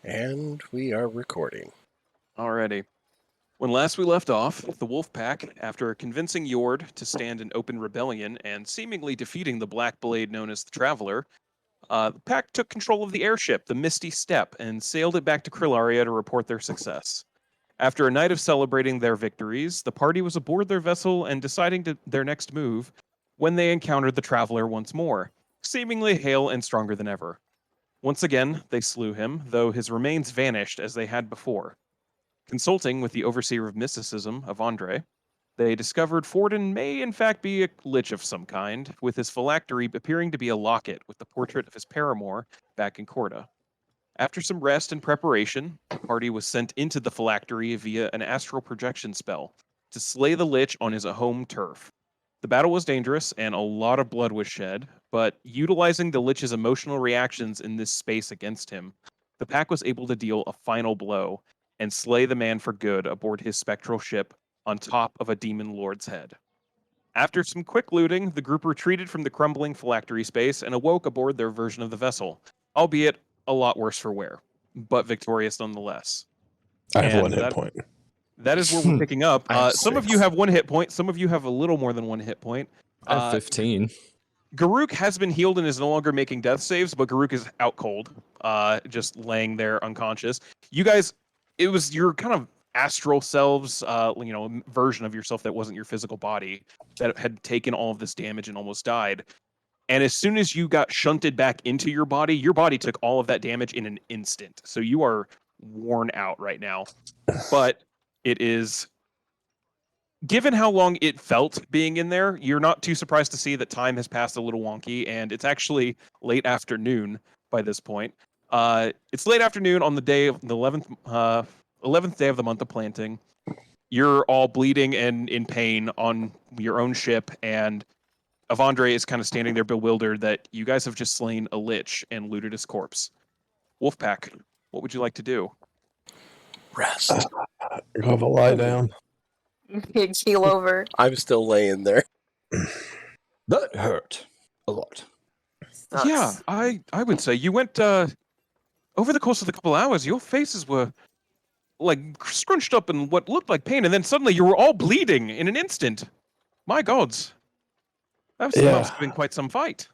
And we are recording. Alrighty. When last we left off, the wolf pack, after convincing Yord to stand in open rebellion and seemingly defeating the Black Blade known as the Traveler, the pack took control of the airship, the Misty Steppe, and sailed it back to Krillaria to report their success. After a night of celebrating their victories, the party was aboard their vessel and deciding their next move when they encountered the Traveler once more, seemingly hale and stronger than ever. Once again, they slew him, though his remains vanished as they had before. Consulting with the Overseer of Mysticism, Avandre, they discovered Forden may in fact be a lich of some kind, with his phylactery appearing to be a locket with the portrait of his paramour back in Corda. After some rest and preparation, the party was sent into the phylactery via an astral projection spell to slay the lich on his home turf. The battle was dangerous and a lot of blood was shed, but utilizing the lich's emotional reactions in this space against him, the pack was able to deal a final blow and slay the man for good aboard his spectral ship on top of a demon lord's head. After some quick looting, the group retreated from the crumbling phylactery space and awoke aboard their version of the vessel, albeit a lot worse for wear, but victorious nonetheless. I have And one hit point. That is where we're picking up. I have Some of six. you have 1 hit point. Some of you have a little more than 1 hit point. I have 15. Garuk has been healed and is no longer making death saves, but Garuk is out cold, just laying there unconscious. You guys, it was your kind of astral selves, version of yourself that wasn't your physical body that had taken all of this damage and almost died. And as soon as you got shunted back into your body took all of that damage in an instant. So you are worn out right now. But it is, given how long it felt being in there, you're not too surprised to see that time has passed a little wonky, and it's actually late afternoon by this point. It's late afternoon on the day of the 11th day of the month of planting. You're all bleeding and in pain on your own ship, and Avandre is kind of standing there bewildered that you guys have just slain a lich and looted his corpse. Wolfpack, what would you like to do? Rest. Go have a lie down. Keel over. I'm still laying there. That hurt a lot. Sucks. Yeah, I would say you went over the course of the couple hours, your faces were like scrunched up in what looked like pain, and then suddenly you were all bleeding in an instant. My gods. That must have been quite some fight.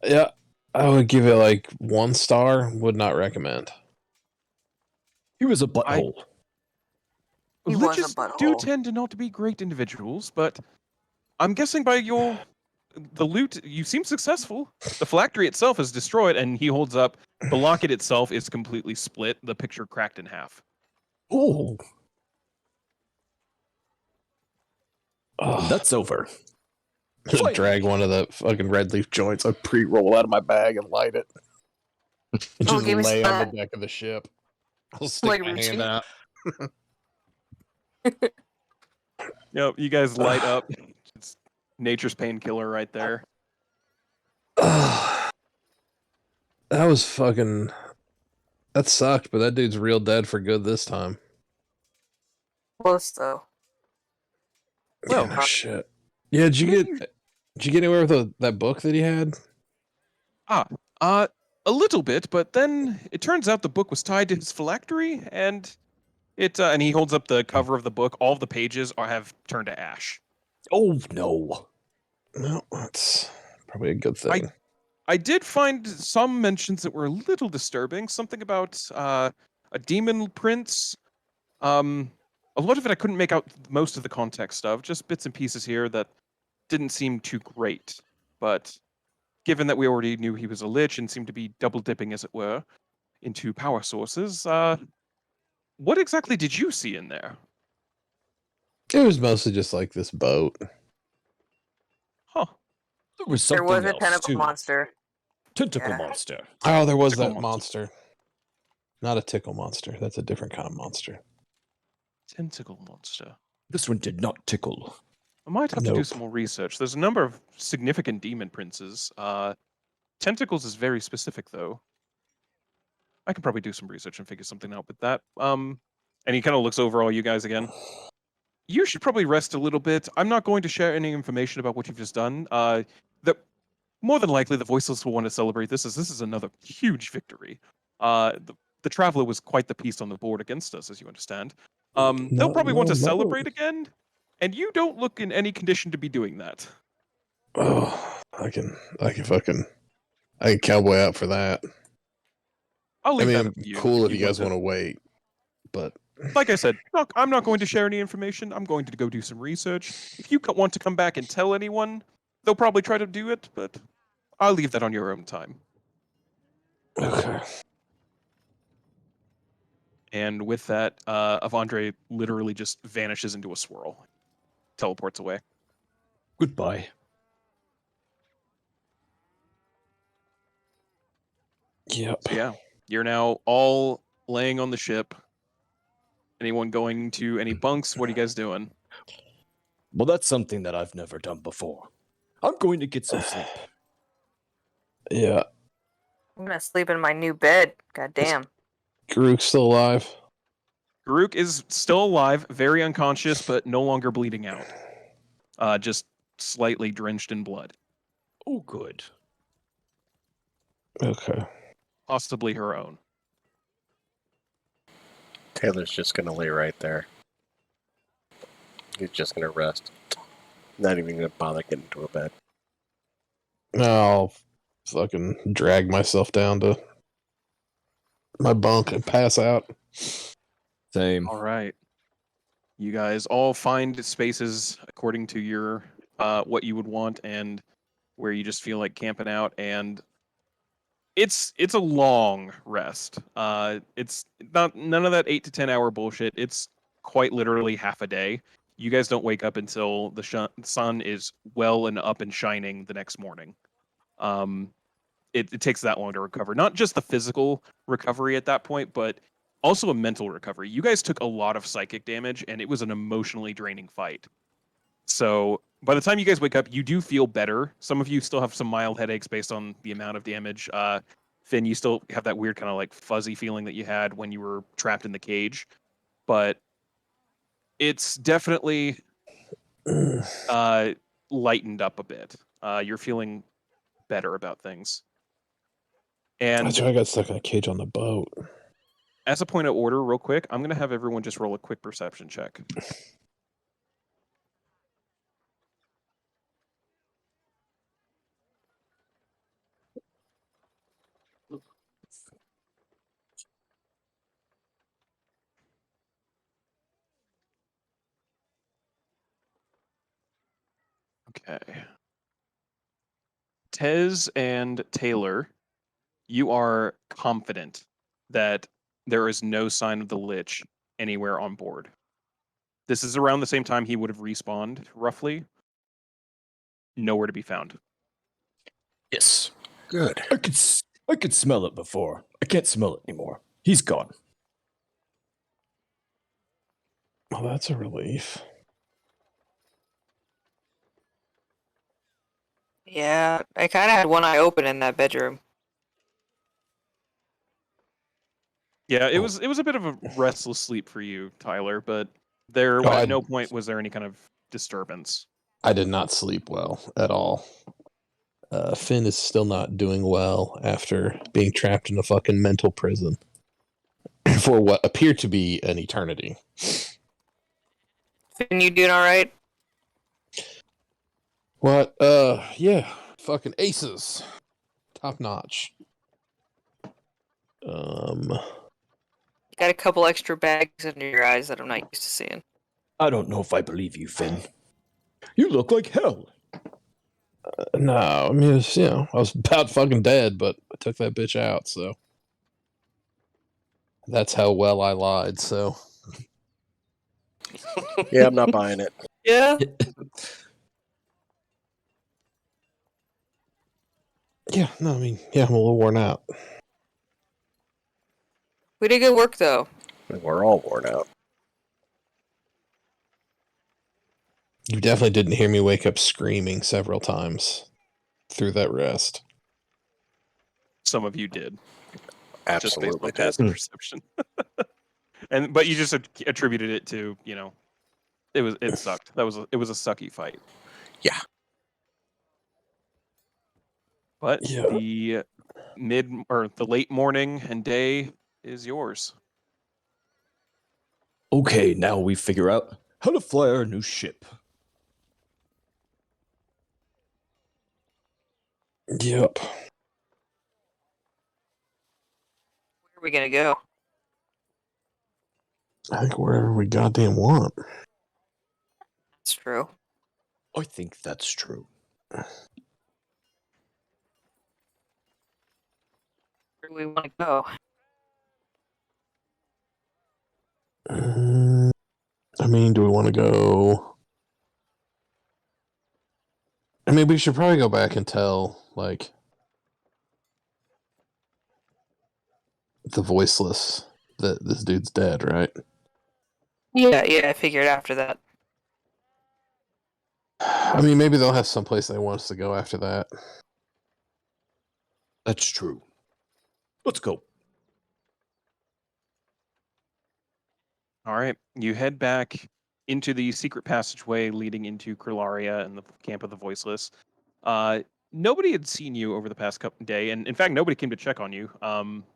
Yeah, I would give it like 1 star. Would not recommend. He was a butthole. He was a Liches do butthole. tend to not to be great individuals, but I'm guessing by the loot, you seem successful. The phylactery itself is destroyed, and he holds up. The locket itself is completely split. The picture cracked in half. Oh, That's over. just drag one of the fucking red leaf joints. I pre-roll out of my bag and light it. And just give me lay on that. the deck of the ship. I'll stick Like my reaching? hand out. Yep, you guys light up. It's nature's painkiller right there. That was fucking. That sucked, but that dude's real dead for good this time. Close though. Well, Yeah, no shit. Yeah, did you get anywhere with that book that he had? A little bit, but then it turns out the book was tied to his phylactery, and and he holds up the cover of the book. All of the pages have turned to ash. Oh, no. No, that's probably a good thing. I did find some mentions that were a little disturbing. Something about a demon prince. A lot of it I couldn't make out most of the context of, just bits and pieces here that didn't seem too great. But given that we already knew he was a lich and seemed to be double dipping, as it were, into power sources, what exactly did you see in there? It was mostly just like this boat. Huh. There was There something was a else, tentacle too. monster. Tentacle Yeah. monster. Oh, there was Tickle that monster. Not a tickle monster. That's a different kind of monster. Tentacle monster. This one did not tickle. I might have to do Nope. some more research. There's a number of significant demon princes. Tentacles is very specific, though. I can probably do some research and figure something out with that. And he kind of looks over all you guys again. You should probably rest a little bit. I'm not going to share any information about what you've just done. More than likely, the Voiceless will want to celebrate this, as this is another huge victory. The the traveler was quite the piece on the board against us, as you understand. They'll probably want to celebrate again, and you don't look in any condition to be doing that. Oh, I can cowboy out for that. I'll leave that I'm up to you. cool if you want guys want to wait, but Like I said, look, I'm not going to share any information. I'm going to go do some research. If you want to come back and tell anyone, they'll probably try to do it, but I'll leave that on your own time. okay. And with that, Avandre literally just vanishes into a swirl, teleports away. Goodbye. Yep. So yeah, you're now all laying on the ship. Anyone going to any bunks? What are you guys doing? Well, that's something that I've never done before. I'm going to get some sleep. Yeah. I'm gonna sleep in my new bed. God damn. Karuk's still alive. Garuk is still alive, very unconscious, but no longer bleeding out. Just slightly drenched in blood. Oh, good. Okay. Possibly her own. Taylor's just gonna lay right there. He's just gonna rest. Not even gonna bother getting into a bed. I'll fucking drag myself down to my bunk and pass out. Same. All right. You guys all find spaces according to your what you would want and where you just feel like camping out, and it's a long rest. It's not none of that 8 to 10 hour bullshit. It's quite literally half a day. You guys don't wake up until the sun is well and up and shining the next morning. It takes that long to recover. Not just the physical recovery at that point, but also a mental recovery. You guys took a lot of psychic damage, and it was an emotionally draining fight. So by the time you guys wake up, you do feel better. Some of you still have some mild headaches based on the amount of damage. Finn, you still have that weird kind of like fuzzy feeling that you had when you were trapped in the cage. But it's definitely lightened up a bit. You're feeling better about things. And That's why I got stuck in a cage on the boat. as a point of order, real quick, I'm going to have everyone just roll a quick perception check. Okay. Tez and Taylor, you are confident that there is no sign of the Lich anywhere on board. This is around the same time he would have respawned, roughly. Nowhere to be found. Yes. Good. I could smell it before. I can't smell it anymore. He's gone. Oh, that's a relief. Yeah, I kind of had one eye open in that bedroom. Yeah, it was a bit of a restless sleep for you, Tyler, but there at no point was there any kind of disturbance. I did not sleep well at all. Finn is still not doing well after being trapped in a fucking mental prison for what appeared to be an eternity. Finn, you doing all right? What? Yeah. Fucking aces. Top notch. Got a couple extra bags under your eyes that I'm not used to seeing. I don't know if I believe you, Finn. You look like hell. No, I mean, it's, I was about fucking dead, but I took that bitch out, so. That's how well I lied, so. Yeah, I'm not buying it. Yeah? Yeah, no, I mean, yeah, I'm a little worn out. We did good work, though. We're all worn out. You definitely didn't hear me wake up screaming several times through that rest. Some of you did. Absolutely Just based on perception. But you just attributed it to, it sucked. It was a sucky fight. Yeah. But Yeah. the the late morning and day is yours. Okay, now we figure out how to fly our new ship. Yep. Where are we gonna go? I think wherever we goddamn want. That's true. I think that's true. Where do we want to go? I mean, do we want to go? I mean, we should probably go back and tell, like, the voiceless that this dude's dead, right? Yeah, I figured after that. I mean, maybe they'll have someplace they want us to go after that. That's true. Let's go. All right, you head back into the secret passageway leading into Kralaria and the camp of the Voiceless. Nobody had seen you over the past couple day, and in fact, nobody came to check on you.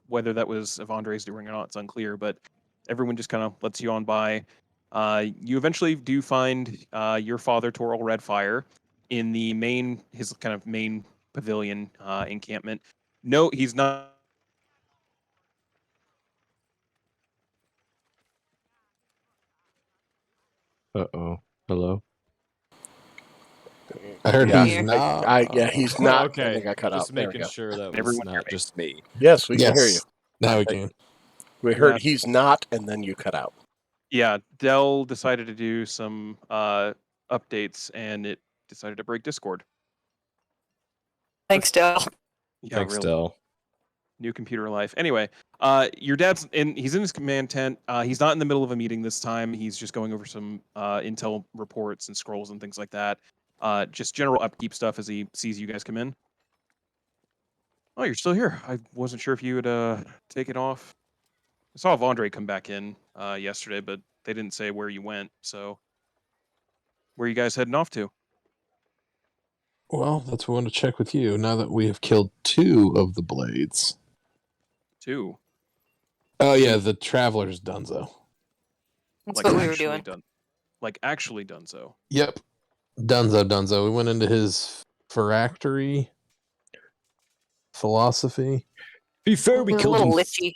Whether that was Evandre's doing or not, it's unclear. But everyone just kind of lets you on by. You eventually do find your father, Toril Redfire, in the his kind of main pavilion encampment. No, he's not. Uh-oh. Hello? I heard Yeah, he's Here. not. yeah, he's not. Okay. And then got cut Just out. There we making go. sure that was Everyone hear not me? just me. Yes, we can hear you. Yes. Now we Okay. can. We heard Yeah. he's not, and then you cut out. Yeah, Dell decided to do some updates, and it decided to break Discord. Thanks, Del. Yeah, Thanks, really. Del. New computer life. Anyway, your dad's he's in his command tent. He's not in the middle of a meeting this time. He's just going over some intel reports and scrolls and things like that. Just general upkeep stuff as he sees you guys come in. Oh, you're still here. I wasn't sure if you would take it off. I saw Vondre come back in yesterday, but they didn't say where you went. So, where are you guys heading off to? Well, that's what we want to check with you. Now that we have killed 2 of the blades. 2. Oh yeah, the Traveler's Dunzo. That's Like what we were actually doing. done. Like actually done so. Yep. Dunzo. We went into his phylactery philosophy. Be fair, we He's a killed him. little lichy.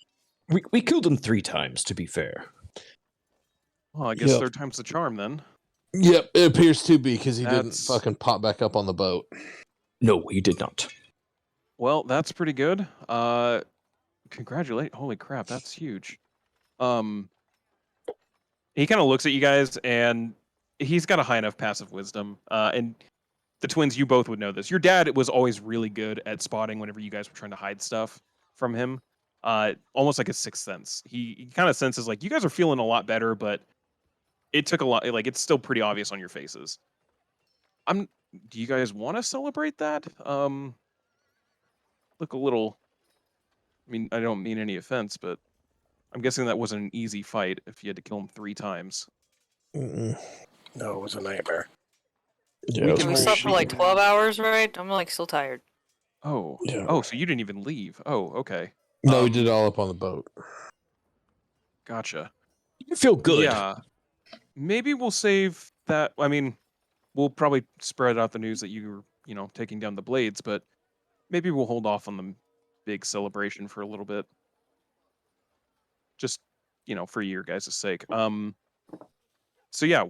We killed him 3 times, to be fair. Well, I guess Yep. 3rd time's the charm then. Yep, it appears to be because he didn't That's- fucking pop back up on the boat. No, he did not. Well, that's pretty good. Congratulate. Holy crap, that's huge. He kind of looks at you guys and he's got a high enough passive wisdom. And the twins, you both would know this. Your dad was always really good at spotting whenever you guys were trying to hide stuff from him. Almost like a sixth sense. He kind of senses like you guys are feeling a lot better, but it took a lot. Like it's still pretty obvious on your faces. Do you guys want to celebrate that? Look a little. I mean, I don't mean any offense, but I'm guessing that wasn't an easy fight if you had to kill him 3 times. Mm-mm. No, it was a nightmare. Yeah, We it was can We pretty slept for like shitty. 12 hours, right? I'm like still tired. Oh. Yeah. Oh, so you didn't even leave. Oh, okay. No, we did it all up on the boat. Gotcha. You feel good. Yeah. Maybe we'll save that. I mean, we'll probably spread out the news that you were, taking down the blades, but maybe we'll hold off on the big celebration for a little bit. Just, for your guys' sake. So yeah,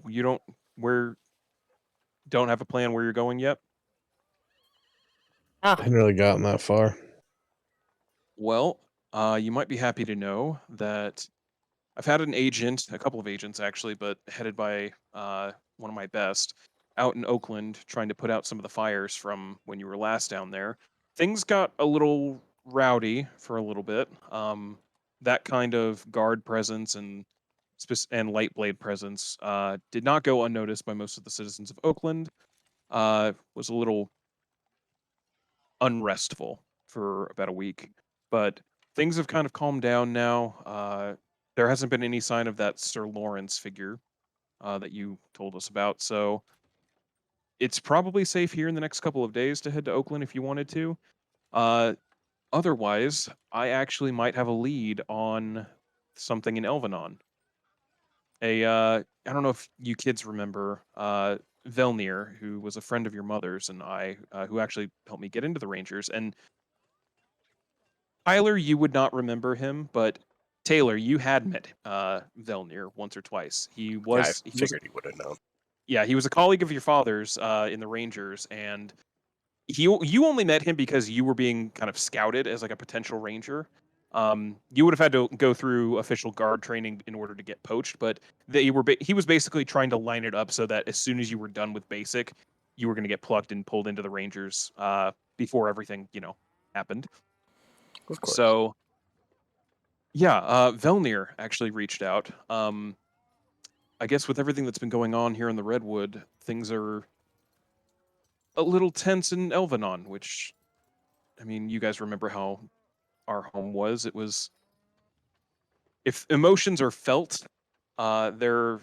don't have a plan where you're going yet? I hadn't really gotten that far. Well, you might be happy to know that I've had a couple of agents actually, but headed by one of my best, out in Oakland trying to put out some of the fires from when you were last down there. Things got a little rowdy for a little bit. That kind of guard presence and light blade presence did not go unnoticed by most of the citizens of Oakland. Was a little unrestful for about a week, but things have kind of calmed down now. There hasn't been any sign of that Sir Lawrence figure that you told us about, so it's probably safe here in the next couple of days to head to Oakland if you wanted to. Otherwise, I actually might have a lead on something in Elvenon. I don't know if you kids remember Velnir, who was a friend of your mother's, and who actually helped me get into the Rangers. And Tyler, you would not remember him, but Taylor, you had met Velnir once or twice. Yeah, I He was figured he would have known. yeah, he was a colleague of your father's in the Rangers, and you only met him because you were being kind of scouted as like a potential ranger. You would have had to go through official guard training in order to get poached, but he was basically trying to line it up so that as soon as you were done with basic, you were going to get plugged and pulled into the Rangers before everything happened. Of course. So yeah, Velnir actually reached out. I guess with everything that's been going on here in the Redwood, things are a little tense in Elvenon, which, I mean, you guys remember how our home was. It was, if emotions are felt, they're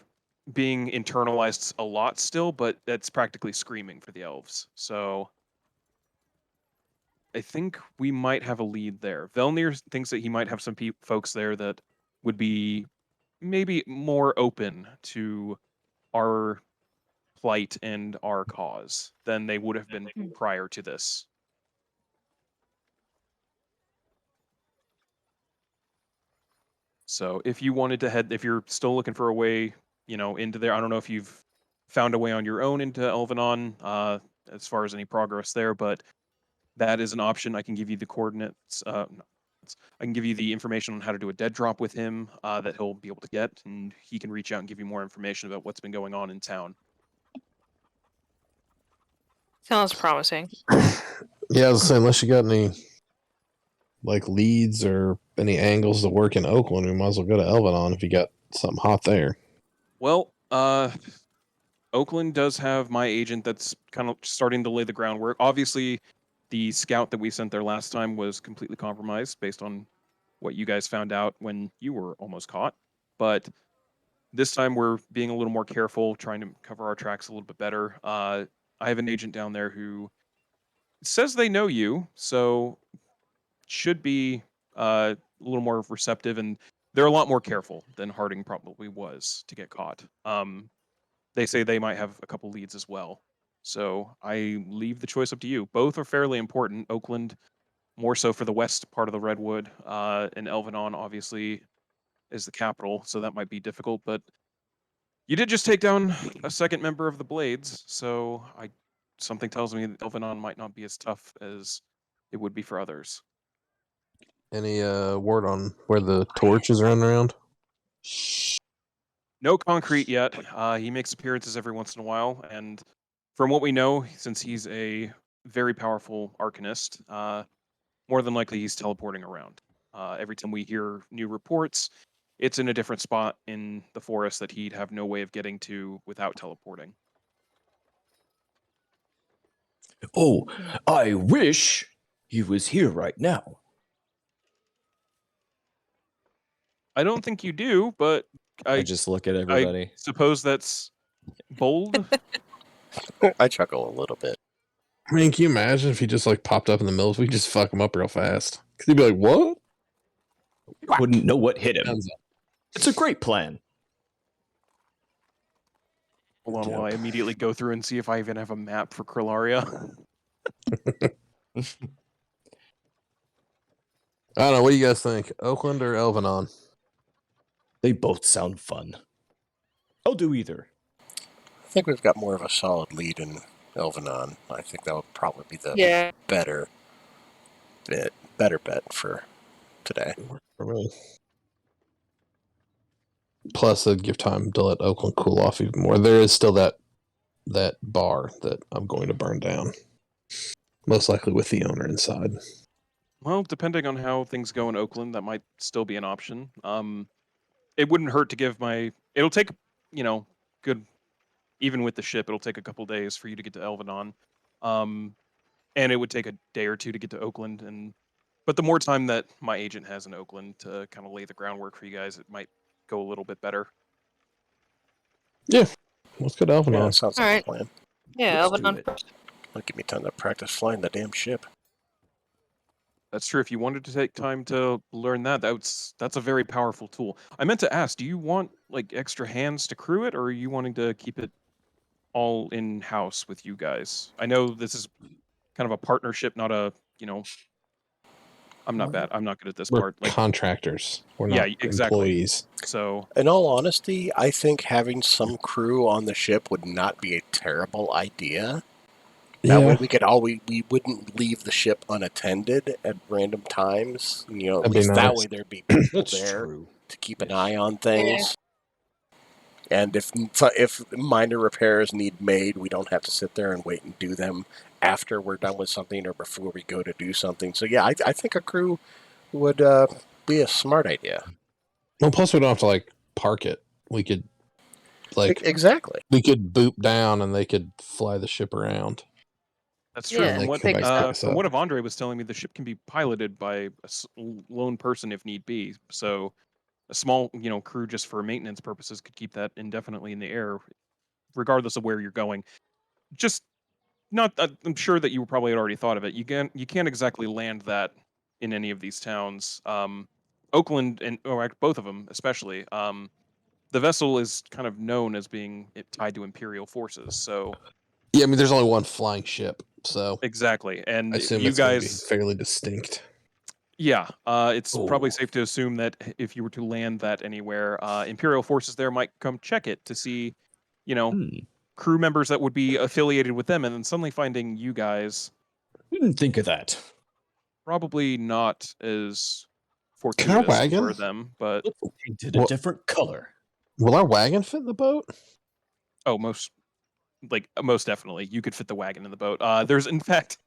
being internalized a lot still, but that's practically screaming for the elves. So I think we might have a lead there. Velnir thinks that he might have some folks there that would be maybe more open to our plight and our cause than they would have been prior to this. So if you wanted to if you're still looking for a way, into there, I don't know if you've found a way on your own into Elvenon, as far as any progress there, but that is an option. I can give you the coordinates. I can give you the information on how to do a dead drop with him that he'll be able to get, and he can reach out and give you more information about what's been going on in town. Sounds promising. Yeah, I was saying, unless you got any like leads or any angles to work in Oakland, we might as well go to Elvenon if you got something hot there. Well, Oakland does have my agent that's kind of starting to lay the groundwork. Obviously, the scout that we sent there last time was completely compromised based on what you guys found out when you were almost caught. But this time we're being a little more careful, trying to cover our tracks a little bit better. I have an agent down there who says they know you, so should be a little more receptive, and they're a lot more careful than Harding probably was to get caught. They say they might have a couple leads as well. So I leave the choice up to you. Both are fairly important. Oakland, more so for the west part of the Redwood, and Elvenon, obviously, is the capital, so that might be difficult. But you did just take down a second member of the Blades, so something tells me that Elvenon might not be as tough as it would be for others. Any word on where the torches run around? No concrete yet. He makes appearances every once in a while, and from what we know, since he's a very powerful arcanist, more than likely he's teleporting around. Every time we hear new reports, it's in a different spot in the forest that he'd have no way of getting to without teleporting. Oh, I wish he was here right now. I don't think you do, but I just look at I everybody. suppose that's bold. I chuckle a little bit. I mean, can you imagine if he just like popped up in the middle? We just fuck him up real fast. Cause he'd be like, "What?" Wouldn't know what hit him. Guns It's a great plan. Hold on, Yep. while I immediately go through and see if I even have a map for Krillaria. I don't know. What do you guys think? Oakland or Elvenon? They both sound fun. I'll do either. I think we've got more of a solid lead in Elvenon. I think that would probably be the Yeah. better bet for today. For me. Plus, it'd give time to let Oakland cool off even more. There is still that bar that I'm going to burn down, most likely with the owner inside. Well, depending on how things go in Oakland, that might still be an option. It wouldn't hurt to give it'll take, good, even with the ship, it'll take a couple days for you to get to Elvenon. And it would take a day or two to get to Oakland. But the more time that my agent has in Oakland to kind of lay the groundwork for you guys, it might go a little bit better. Yeah, let's go to Yeah, Elvenon. that sounds like Alright. a plan. Yeah, Let's do Elvenon it. first. That'll give me time to practice flying the damn ship. That's true. If you wanted to take time to learn that, that's a very powerful tool. I meant to ask, do you want like extra hands to crew it, or are you wanting to keep it all in house with you guys? I know this is kind of a partnership, not a, I'm not bad. I'm not good at this We're part. Like, contractors. We're yeah, not exactly. employees. So, In all honesty, I think having some crew on the ship would not be a terrible idea. That way Yeah, we could we wouldn't leave the ship unattended at random times. At that'd be least that nice. way there'd be people That's there true. to keep an Yes. eye on things. And if minor repairs need made, we don't have to sit there and wait and do them after we're done with something or before we go to do something. So yeah, I think a crew would be a smart idea. Well, plus we don't have to like park it. We could Exactly. we could boop down and they could fly the ship around. that's true. Yeah, And they From come back to pick us what up. Andre was telling me, the ship can be piloted by a lone person if need be. So a small, crew just for maintenance purposes could keep that indefinitely in the air, regardless of where you're going. Just not. I'm sure that you probably had already thought of it. You can't exactly land that in any of these towns. Oakland or both of them especially. The vessel is kind of known as being tied to Imperial forces. So Yeah, I mean, there's only one flying ship, so exactly, I and assume you it's going to be guys. fairly distinct. Yeah, it's probably Oh. safe to assume that if you were to land that anywhere, Imperial forces there might come check it to see, you know, Hmm. crew members that would be affiliated with them, and then suddenly finding you guys Didn't think of that. probably not as Can our fortuitous wagon? for them. But Let's paint it a Well- different color. Will our wagon fit in the boat? most definitely, you could fit the wagon in the boat. There's in fact,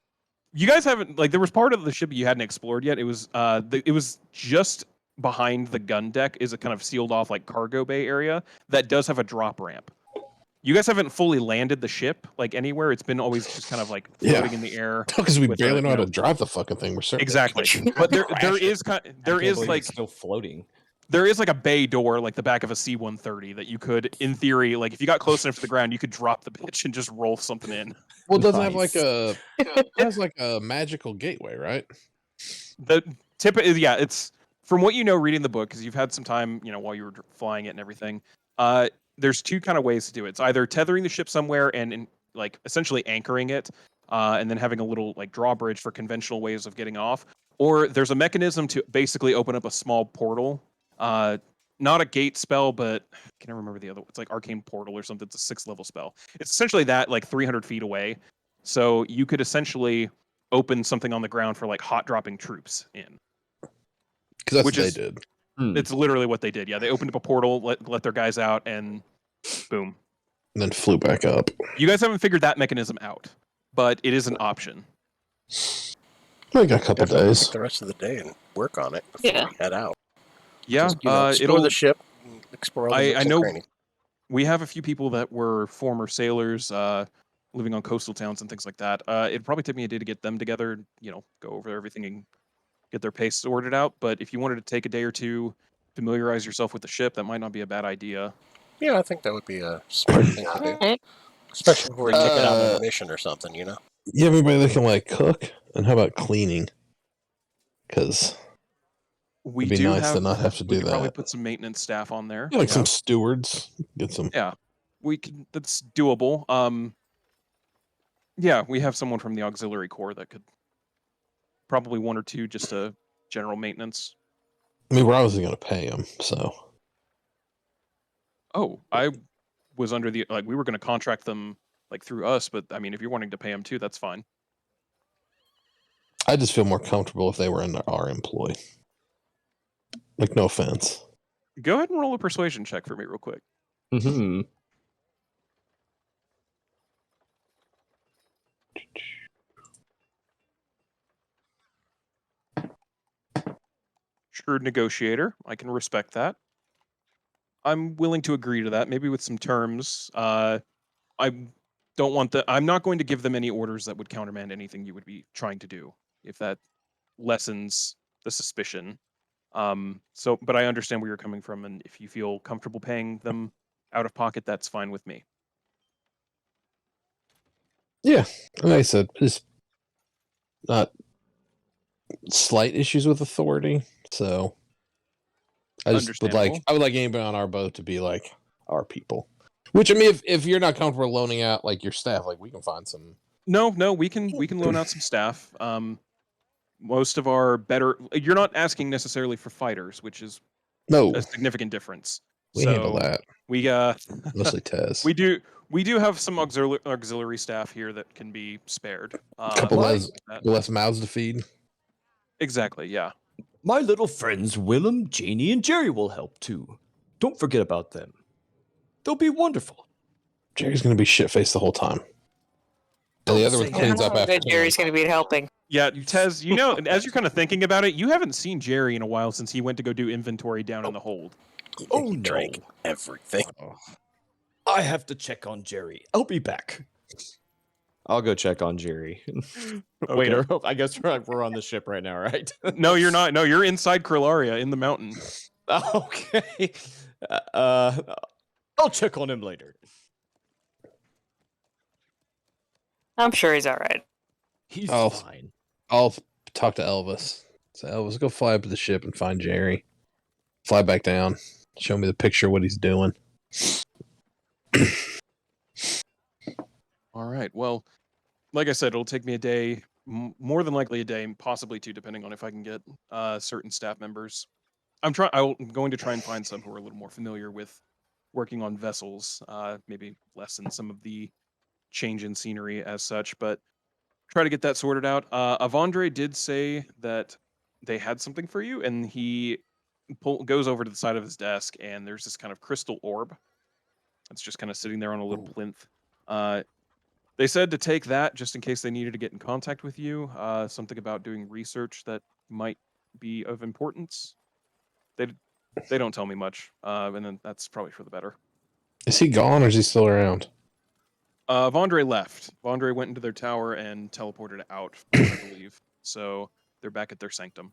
you guys haven't there was part of the ship you hadn't explored yet. It was it was just behind the gun deck is a kind of sealed off like cargo bay area that does have a drop ramp. You guys haven't fully landed the ship anywhere. It's been always just kind of floating in the air. Because we with barely a, know you how to know- drive the fucking thing. We're certainly Exactly. But there Crash it. is there is it's still floating. there is a bay door the back of a C-130 that you could, in theory, if you got close enough to the ground, you could drop the bitch and just roll something in. Well, it doesn't have Nice. it has like a magical gateway, right? The tip is, yeah, it's from what you know reading the book, because you've had some time, while you were flying it and everything. There's two kind of ways to do it. It's either tethering the ship somewhere and essentially anchoring it, and then having a little drawbridge for conventional ways of getting off, or there's a mechanism to basically open up a small portal. Not a gate spell, but can I remember the other? It's like arcane portal or something. It's a 6th level spell. It's essentially that 300 feet away, so you could essentially open something on the ground for hot dropping troops in. Because that's Which what is- they did. It's literally what they did. Yeah, they opened up a portal, let their guys out, and boom. And then flew back up. You guys haven't figured that mechanism out, but it is an option. We got a couple Definitely days. take the rest of the day and work on it before Yeah. we head out. Yeah, Just, explore the ship, and explore all the nooks I and know crannies. we have a few people that were former sailors, living on coastal towns and things like that. It'd probably take me a day to get them together, go over everything and get their pace sorted out. But if you wanted to take a day or two, familiarize yourself with the ship, that might not be a bad idea. Yeah, I think that would be a smart thing to do. Alright. Especially if we're taking out on Uh, a mission or something, You have anybody that can cook? And how about cleaning? Because We it'd be do nice to not have to we do could probably that. put some maintenance staff on there. Yeah, some stewards. Get some. Yeah, we can. That's doable. Yeah, we have someone from the auxiliary corps that could probably one or two just a general maintenance. I mean, we're obviously going to pay them, so. Oh, I was under the we were going to contract them through us, but I mean, if you're wanting to pay them too, that's fine. I just feel more comfortable if they were in our employ. No offense. Go ahead and roll a persuasion check for me real quick. Mm-hmm. Shrewd negotiator. I can respect that. I'm willing to agree to that, maybe with some terms. I don't want I'm not going to give them any orders that would countermand anything you would be trying to do, if that lessens the suspicion. But I understand where you're coming from, and if you feel comfortable paying them out of pocket, that's fine with me. Yeah, like I said, just not slight issues with authority, so I just would like anybody on our boat to be like our people. Which I mean, if you're not comfortable loaning out like your staff, like we can find some. No, we can loan out some staff. Most of our better. You're not asking necessarily for fighters, which is No, a significant difference. we handle that. We Mostly Tez. we do have some auxiliary staff here that can be spared. A couple less mouths to feed. Exactly. Yeah. My little friends Willem, Janie, and Jerry will help too. Don't forget about them. They'll be wonderful. Jerry's gonna be shit faced the whole time. And the other one cleans up after. Jerry's going to be helping. Yeah, Tez, as you're kind of thinking about it, you haven't seen Jerry in a while since he went to go do inventory down in the hold. Oh, he drank everything. I have to check on Jerry. I'll be back. I'll go check on Jerry. Wait, I guess we're on the ship right now, right? No, you're not. No, you're inside Krillaria in the mountain. Okay. I'll check on him later. I'm sure he's all right. He's fine. I'll talk to Elvis. So Elvis, go fly up to the ship and find Jerry. Fly back down. Show me the picture of what he's doing. All right. Well, like I said, it'll take me a day, more than likely a day, possibly two, depending on if I can get certain staff members. I'm going to try and find some who are a little more familiar with working on vessels, maybe lessen some of the change in scenery as such, but try to get that sorted out. Avandre did say that they had something for you, and he goes over to the side of his desk, and there's this kind of crystal orb that's just kind of sitting there on a little plinth. They said to take that just in case they needed to get in contact with you. Something about doing research that might be of importance. They don't tell me much, and then that's probably for the better. Is he gone or is he still around? Vondre left. Vondre went into their tower and teleported out, I believe. So they're back at their sanctum.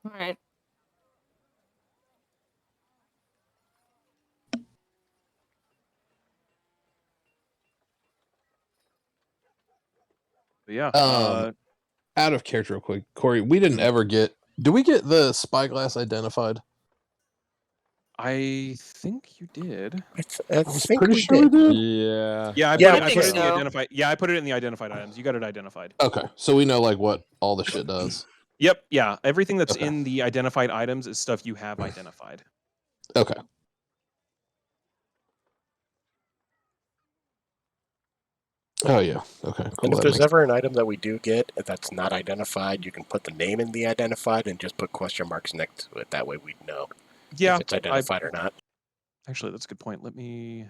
All right. But yeah. Out of character real quick, Corey, we didn't ever get... Did we get the spyglass identified? I think you did. I think pretty sure we did. Yeah. Yeah, I put it in the identified. Yeah, I put it in the identified items. You got it identified. Okay, so we know like what all the shit does. Yep. Yeah, everything that's in the identified items is stuff you have identified. Okay. Oh yeah. Okay. Cool. And if there's ever an item that we do get that's not identified, you can put the name in the identified and just put question marks next to it. That way we'd know if it's identified or not. Actually, that's a good point. Let me.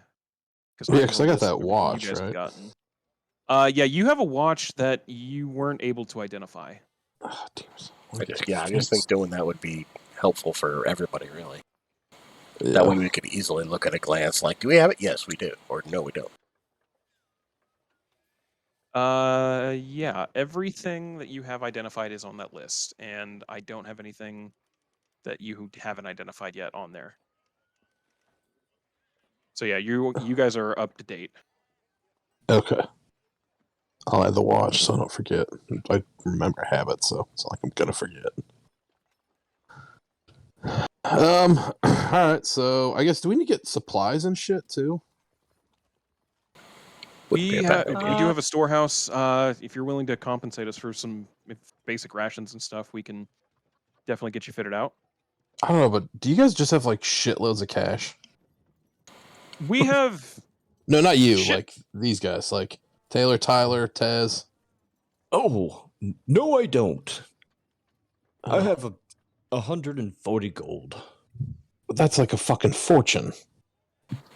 Because I got that watch, right? Yeah, you have a watch that you weren't able to identify. Oh, I just think doing that would be helpful for everybody, really. Yeah. That way we could easily look at a glance like, do we have it? Yes, we do. Or no, we don't. Yeah, everything that you have identified is on that list, and I don't have anything that you haven't identified yet on there. So yeah, you guys are up to date. Okay. I'll add the watch so I don't forget. I remember I have it, so it's not like I'm gonna forget. Alright, so I guess do we need to get supplies and shit too? We do have a storehouse. If you're willing to compensate us for some basic rations and stuff, we can definitely get you fitted out. I don't know, but do you guys just have like shitloads of cash? We have... No, not you. Like these guys. Like Taylor, Tyler, Tez. Oh, no, I don't. I have 140 gold. That's like a fucking fortune.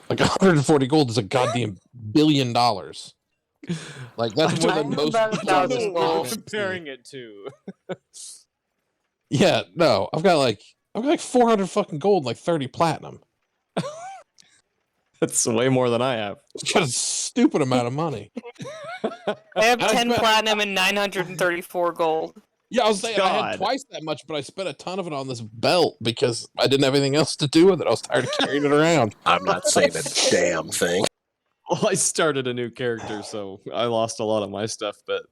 Like 140 gold is a goddamn $1 billion. Like that's more than most people comparing it to. Yeah, no, I've got like 400 fucking gold and like 30 platinum. That's way more than I have. It's got a stupid amount of money. I have 10 platinum and 934 gold. Yeah, I was saying I had twice that much, but I spent a ton of it on this belt because I didn't have anything else to do with it. I was tired of carrying it around. I'm not saying a damn thing. Well, I started a new character, so I lost a lot of my stuff, but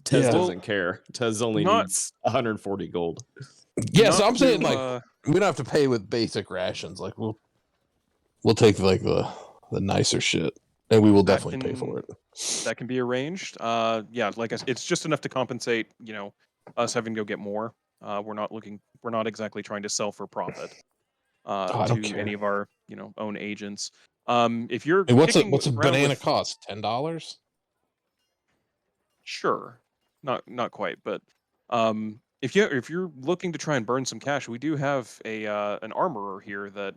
Tez Yeah. doesn't care. Tez only Not- needs 140 gold. Yeah, so Not I'm saying to, like we don't have to pay with basic rations. Like we'll take like the nicer shit, and we will That definitely pay for it. that can be arranged. Yeah, like I said, it's just enough to compensate, us having to go get more. We're not exactly trying to sell for profit I don't to care. any of our, own agents. If you're Hey, what's kicking a around banana with- cost? $10? Sure, not quite, but if you're looking to try and burn some cash, we do have an armorer here that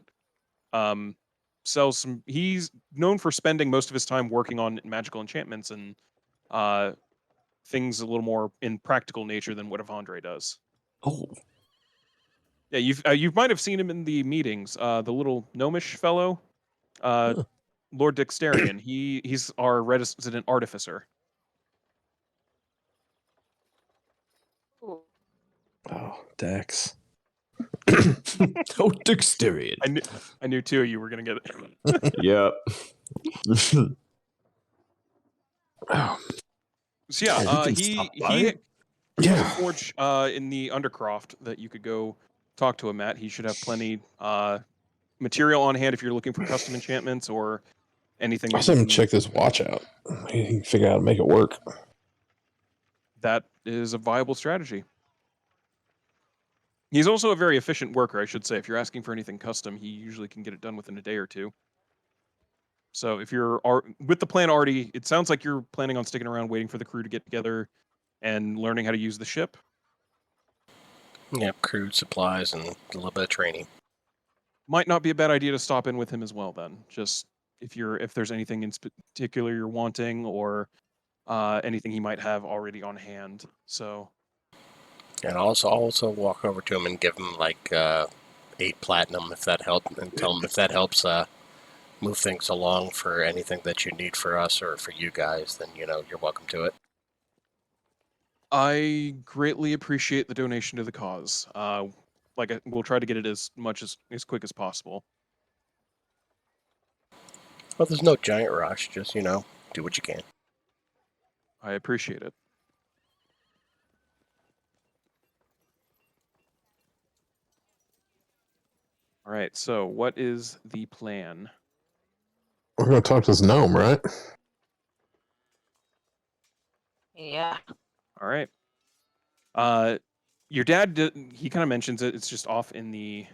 sells some. He's known for spending most of his time working on magical enchantments and uh, things a little more in practical nature than what Avandre does. Oh, Yeah, you might have seen him in the meetings. The little gnomish fellow, Huh. Lord Dexterian. He's our resident artificer. Ooh. oh, Dex. Oh, Dexterian. I knew two of you were gonna get it. Yep. Oh, So yeah, Yeah, you can he stop by. he has a yeah. forge in the Undercroft that you could go talk to him at. He should have plenty material on hand if you're looking for custom enchantments or anything I that saw you him need. check this watch out. He can figure out how to make it work. That is a viable strategy. He's also a very efficient worker, I should say. If you're asking for anything custom, he usually can get it done within a day or two. So if you're with the plan already, it sounds like you're planning on sticking around waiting for the crew to get together and learning how to use the ship. Yeah, crude supplies and a little bit of training. Might not be a bad idea to stop in with him as well then. Just if there's anything in particular you're wanting or anything he might have already on hand. So And also walk over to him and give him like 8 platinum if that helps, and tell him if that helps move things along for anything that you need for us or for you guys, then you're welcome to it. I greatly appreciate the donation to the cause. We'll try to get it as quick as possible. Well, there's no giant rush. Just do what you can. I appreciate it. All right. So, what is the plan? We're gonna talk to this gnome, right? Yeah. All right. Your dad, he kind of mentions it. It's just off in the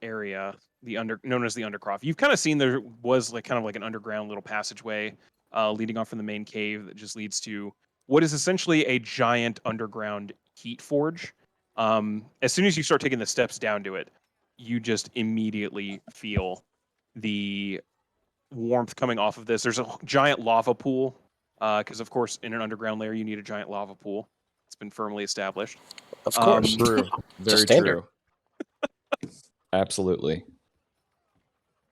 area, known as the Undercroft. You've kind of seen there was like kind of like an underground little passageway leading off from the main cave that just leads to what is essentially a giant underground heat forge. As soon as you start taking the steps down to it, you just immediately feel the warmth coming off of this. There's a giant lava pool because, of course, in an underground layer, you need a giant lava pool. It's been firmly established. Of course. True. Very standard. true. Absolutely.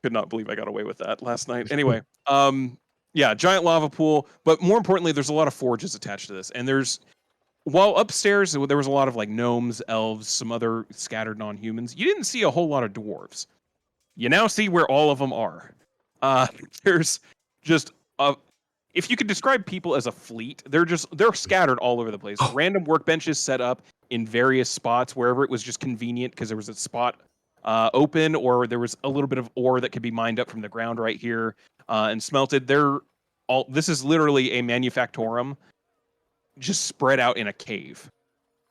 Could not believe I got away with that last night. Anyway, yeah, giant lava pool, but more importantly, there's a lot of forges attached to this. And while upstairs there was a lot of like gnomes, elves, some other scattered non-humans, you didn't see a whole lot of dwarves. You now see where all of them are. There's just if you could describe people as a fleet, they're scattered all over the place. Random workbenches set up in various spots wherever it was just convenient because there was a spot open or there was a little bit of ore that could be mined up from the ground right here and smelted. This is literally a manufactorum just spread out in a cave.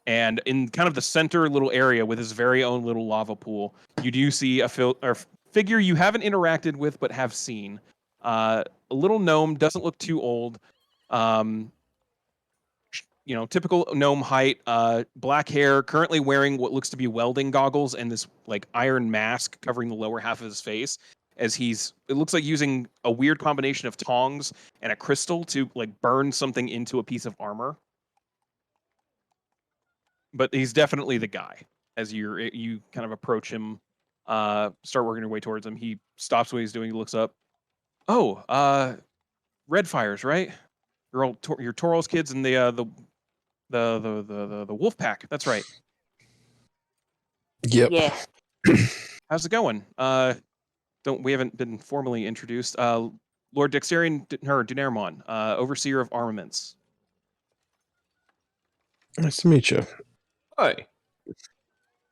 And in kind of the center little area with his very own little lava pool, you do see a figure you haven't interacted with but have seen. A little gnome, doesn't look too old. Typical gnome height, black hair, currently wearing what looks to be welding goggles and this like iron mask covering the lower half of his face as it looks like using a weird combination of tongs and a crystal to like burn something into a piece of armor. But he's definitely the guy. As you kind of approach him, start working your way towards him, he stops what he's doing, he looks up. Oh, Red Fires, right? Your Toral's kids and the wolf pack. That's right. Yep. Yeah. How's it going? We haven't been formally introduced. Lord Dexterian Dunermon, Overseer of Armaments. Nice to meet you. Hi.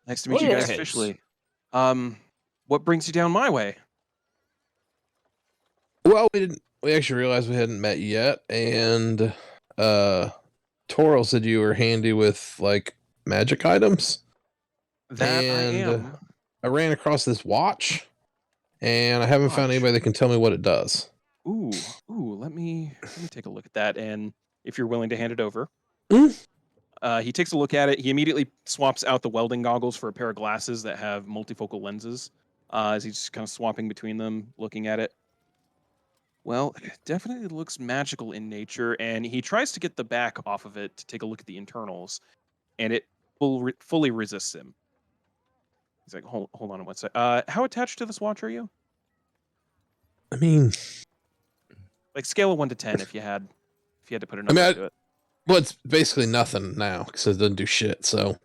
Nice to meet What you guys intents? officially. What brings you down my way? Well, we actually realized we hadn't met yet, and Toril said you were handy with like magic items. That I And am. I ran across this watch, and I haven't found Watch. anybody that can tell me what it does. Ooh, let me take a look at that, and if you're willing to hand it over. Mm. He takes a look at it. He immediately swaps out the welding goggles for a pair of glasses that have multifocal lenses. As he's just kind of swapping between them, looking at it. Well, it definitely looks magical in nature, and he tries to get the back off of it to take a look at the internals, and it fully resists him. He's like, hold on one sec. How attached to this watch are you? I mean, Like scale of 1 to 10, if you had to put a number to it. well, it's basically nothing now because it doesn't do shit. So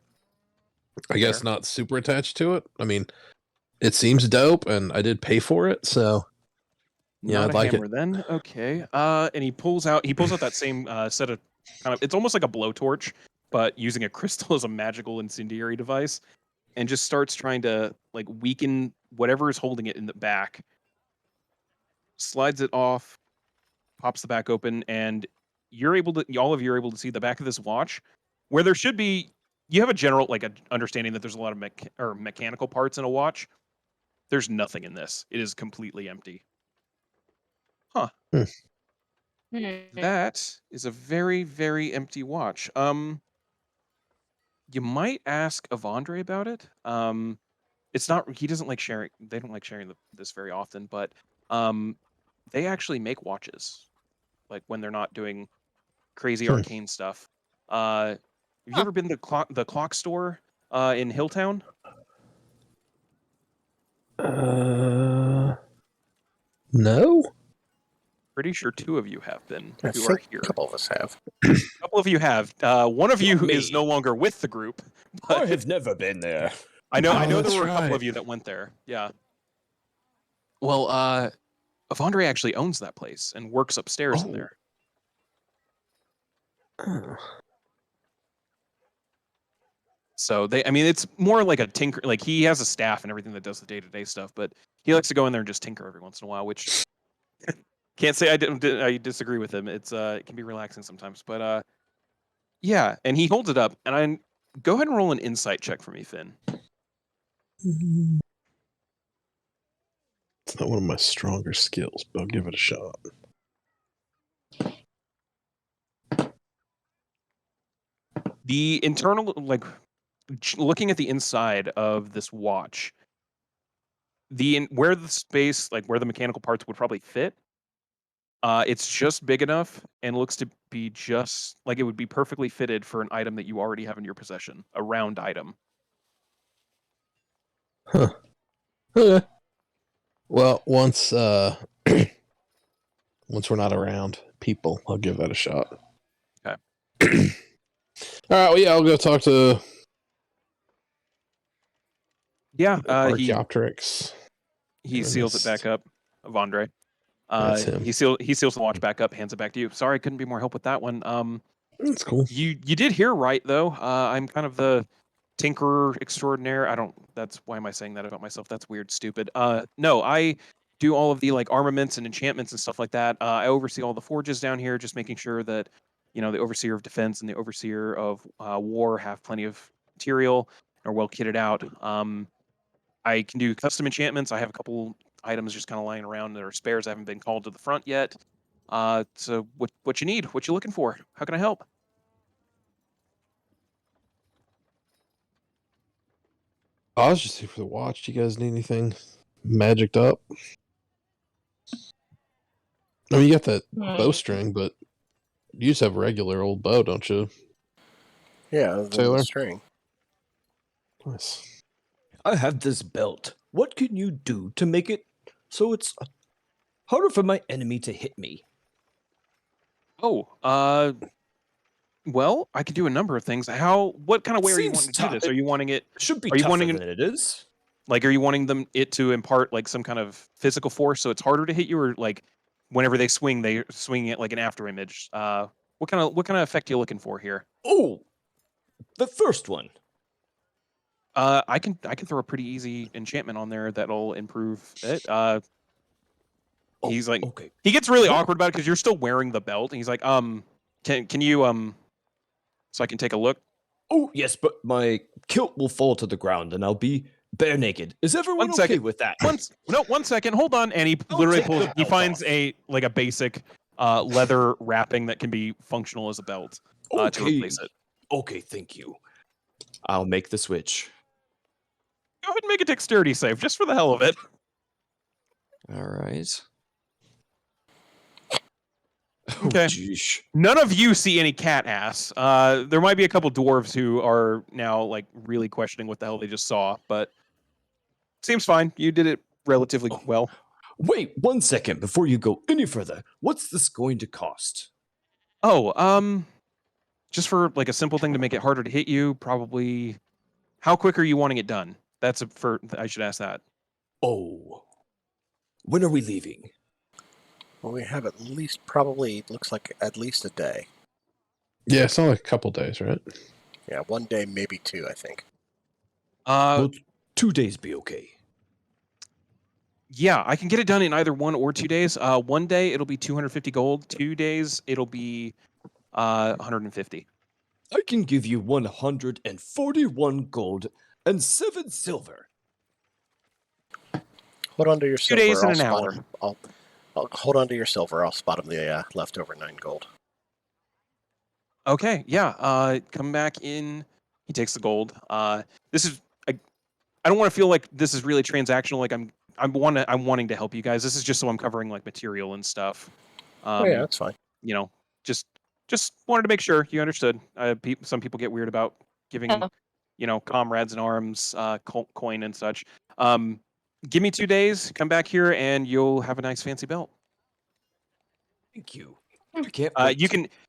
I guess Fair. not super attached to it. I mean, it seems dope, and I did pay for it, so yeah, Not I'd a like hammer it. then. Okay. And he pulls out that same set of kind of, it's almost like a blowtorch, but using a crystal as a magical incendiary device, and just starts trying to like weaken whatever is holding it in the back. Slides it off, pops the back open, and all of you are able to see the back of this watch, where there should be. You have a general like a understanding that there's a lot of mechanical parts in a watch. There's nothing in this. It is completely empty. Huh. That is a very, very empty watch. You might ask Avandre about it. It's not. He doesn't like sharing. They don't like sharing this very often, but they actually make watches, like when they're not doing crazy arcane stuff. Have you ever been to the clock store in Hilltown? No. Pretty sure 2 of you have been I who are think here. a couple of us have. A couple of you have. One of you Not is me. no longer with the group. I But have never been there. I know there that's were a couple right. of you that went there. Yeah. Well, Avandre actually owns that place and works upstairs in Oh. there. So it's more like a tinker. Like he has a staff and everything that does the day-to-day stuff, but he likes to go in there and just tinker every once in a while, which can't say I disagree with him. It can be relaxing sometimes, but yeah. And he holds it up, and go ahead and roll an insight check for me, Finn. It's not one of my stronger skills, but I'll give it a shot. The internal, like looking at the inside of this watch, where the space, like where the mechanical parts would probably fit, it's just big enough and looks to be just like it would be perfectly fitted for an item that you already have in your possession, a round item. Huh. Okay. Well, once once we're not around people, I'll give that a shot. Okay. All right. Well, yeah, I'll go talk to Archaeopteryx. he seals it back up. Avandre. That's him. He seals the watch back up, hands it back to you. Sorry, I couldn't be more help with that one. That's cool. You did hear right though. I'm kind of the tinkerer extraordinaire. Why am I saying that about myself? That's weird, stupid. No, I do all of the like armaments and enchantments and stuff like that. I oversee all the forges down here, just making sure that the overseer of defense and the overseer of war have plenty of material, are well kitted out. I can do custom enchantments. I have a couple items just kind of lying around that are spares. I haven't been called to the front yet. So what you need? What you looking for? How can I help? I was just here for the watch. Do you guys need anything magicked up? I mean, you got that bowstring, but you just have a regular old bow, don't you? Yeah, the Taylor? string. Nice. I have this belt. What can you do to make it so it's harder for my enemy to hit me? Oh, well, I could do a number of things. What kind of way are you Seems wanting to do tough. this? Are you wanting it? It should be Are you tougher wanting than it is. Like, are you wanting it to impart like some kind of physical force so it's harder to hit you, or like whenever they swing it like an after image. What kind of effect are you looking for here? Oh, the first one. I can throw a pretty easy enchantment on there that'll improve it. He's like, okay. he gets really What? awkward about it because you're still wearing the belt. And he's like, can you so I can take a look? Oh, yes, but my kilt will fall to the ground and I'll be bare naked. Is everyone One okay second. with that? 1 second, hold on. And he I'll literally take the pulls. He belt finds off. a basic leather wrapping that can be functional as a belt to Okay. replace it. Okay, thank you. I'll make the switch. Go ahead and make a dexterity save just for the hell of it. All right. Okay. Oh, jeez. None of you see any cat ass. There might be a couple dwarves who are now like really questioning what the hell they just saw, but seems fine. You did it relatively well. Wait 1 second before you go any further. What's this going to cost? Oh, just for like a simple thing to make it harder to hit you, probably. How quick are you wanting it done? I should ask that. Oh. When are we leaving? Well, we have at least probably looks like at least a day. Yeah, it's only like a couple days, right? Yeah, 1 day, maybe 2, I think. Will 2 days be okay? Yeah, I can get it done in either 1 or 2 days. 1 day it'll be 250 gold. 2 days it'll be 150. I can give you 141 gold and 7 silver. Hold on to your 2 silver. days and I'll an spot hour. him. I'll hold on to your silver. I'll spot him the leftover 9 gold. Okay, yeah. Come back in. He takes the gold. This is. I don't want to feel like this is really transactional. Like I'm wanting to help you guys. This is just so I'm covering like material and stuff. Oh yeah, that's fine. You know, just wanted to make sure you understood. Some people get weird about giving, Oh. comrades in arms, coin and such. Give me 2 days. Come back here, and you'll have a nice fancy belt. Thank you. I can't wait.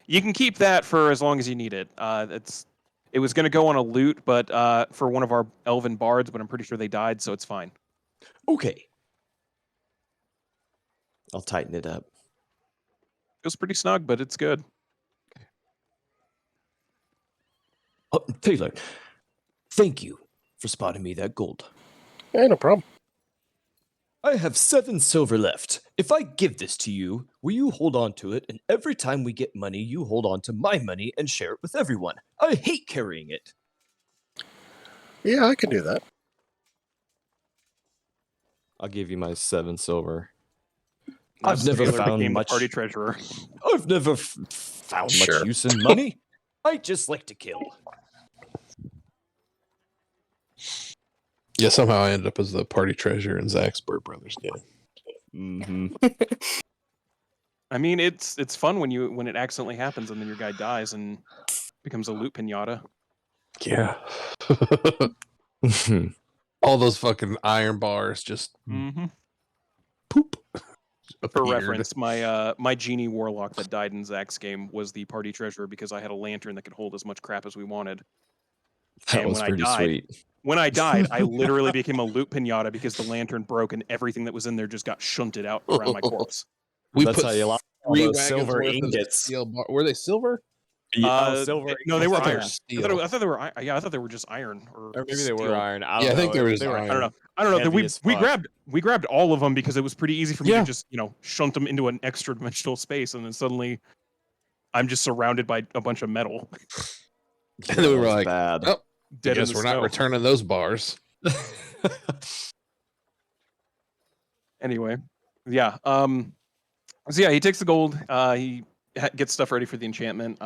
You can keep that for as long as you need it. It was going to go on a loot, but for one of our elven bards, but I'm pretty sure they died, so it's fine. Okay. I'll tighten it up. Feels pretty snug, but it's good. Taylor, thank you for spotting me that gold. Yeah, no problem. I have 7 silver left. If I give this to you, will you hold on to it? And every time we get money, you hold on to my money and share it with everyone. I hate carrying it. Yeah, I can do that. I'll give you my 7 silver. Now I've never Taylor found became the much party treasurer. I've never found Sure. much use in money. I just like to kill. Yeah, somehow I ended up as the party treasurer in Zach's Bird Brothers game. Mm-hmm. I mean, it's fun when it accidentally happens and then your guy dies and becomes a loot pinata. Yeah. All those fucking iron bars just Mm-hmm. poop. For appeared. reference, my genie warlock that died in Zach's game was the party treasurer because I had a lantern that could hold as much crap as we wanted. That And was when I pretty died- sweet. When I died, I literally became a loot pinata because the lantern broke and everything that was in there just got shunted out around my corpse. We That's put how you lost all 3 those wagons silver worth of ingots. steel were they silver? Silver. No, they I were thought they iron. were I steel. thought they were. I thought they were just iron or Or maybe steel. they were iron. I don't Yeah, I know. think there was They were, iron. I don't know. Heavy We as fuck. grabbed all of them because it was pretty easy for me Yeah. to just shunt them into an extra dimensional space, and then suddenly I'm just surrounded by a bunch of metal. And then we were That was like, bad. oh, Dead in guess the we're snow. not returning those bars. Anyway, yeah. So yeah, he takes the gold. He gets stuff ready for the enchantment.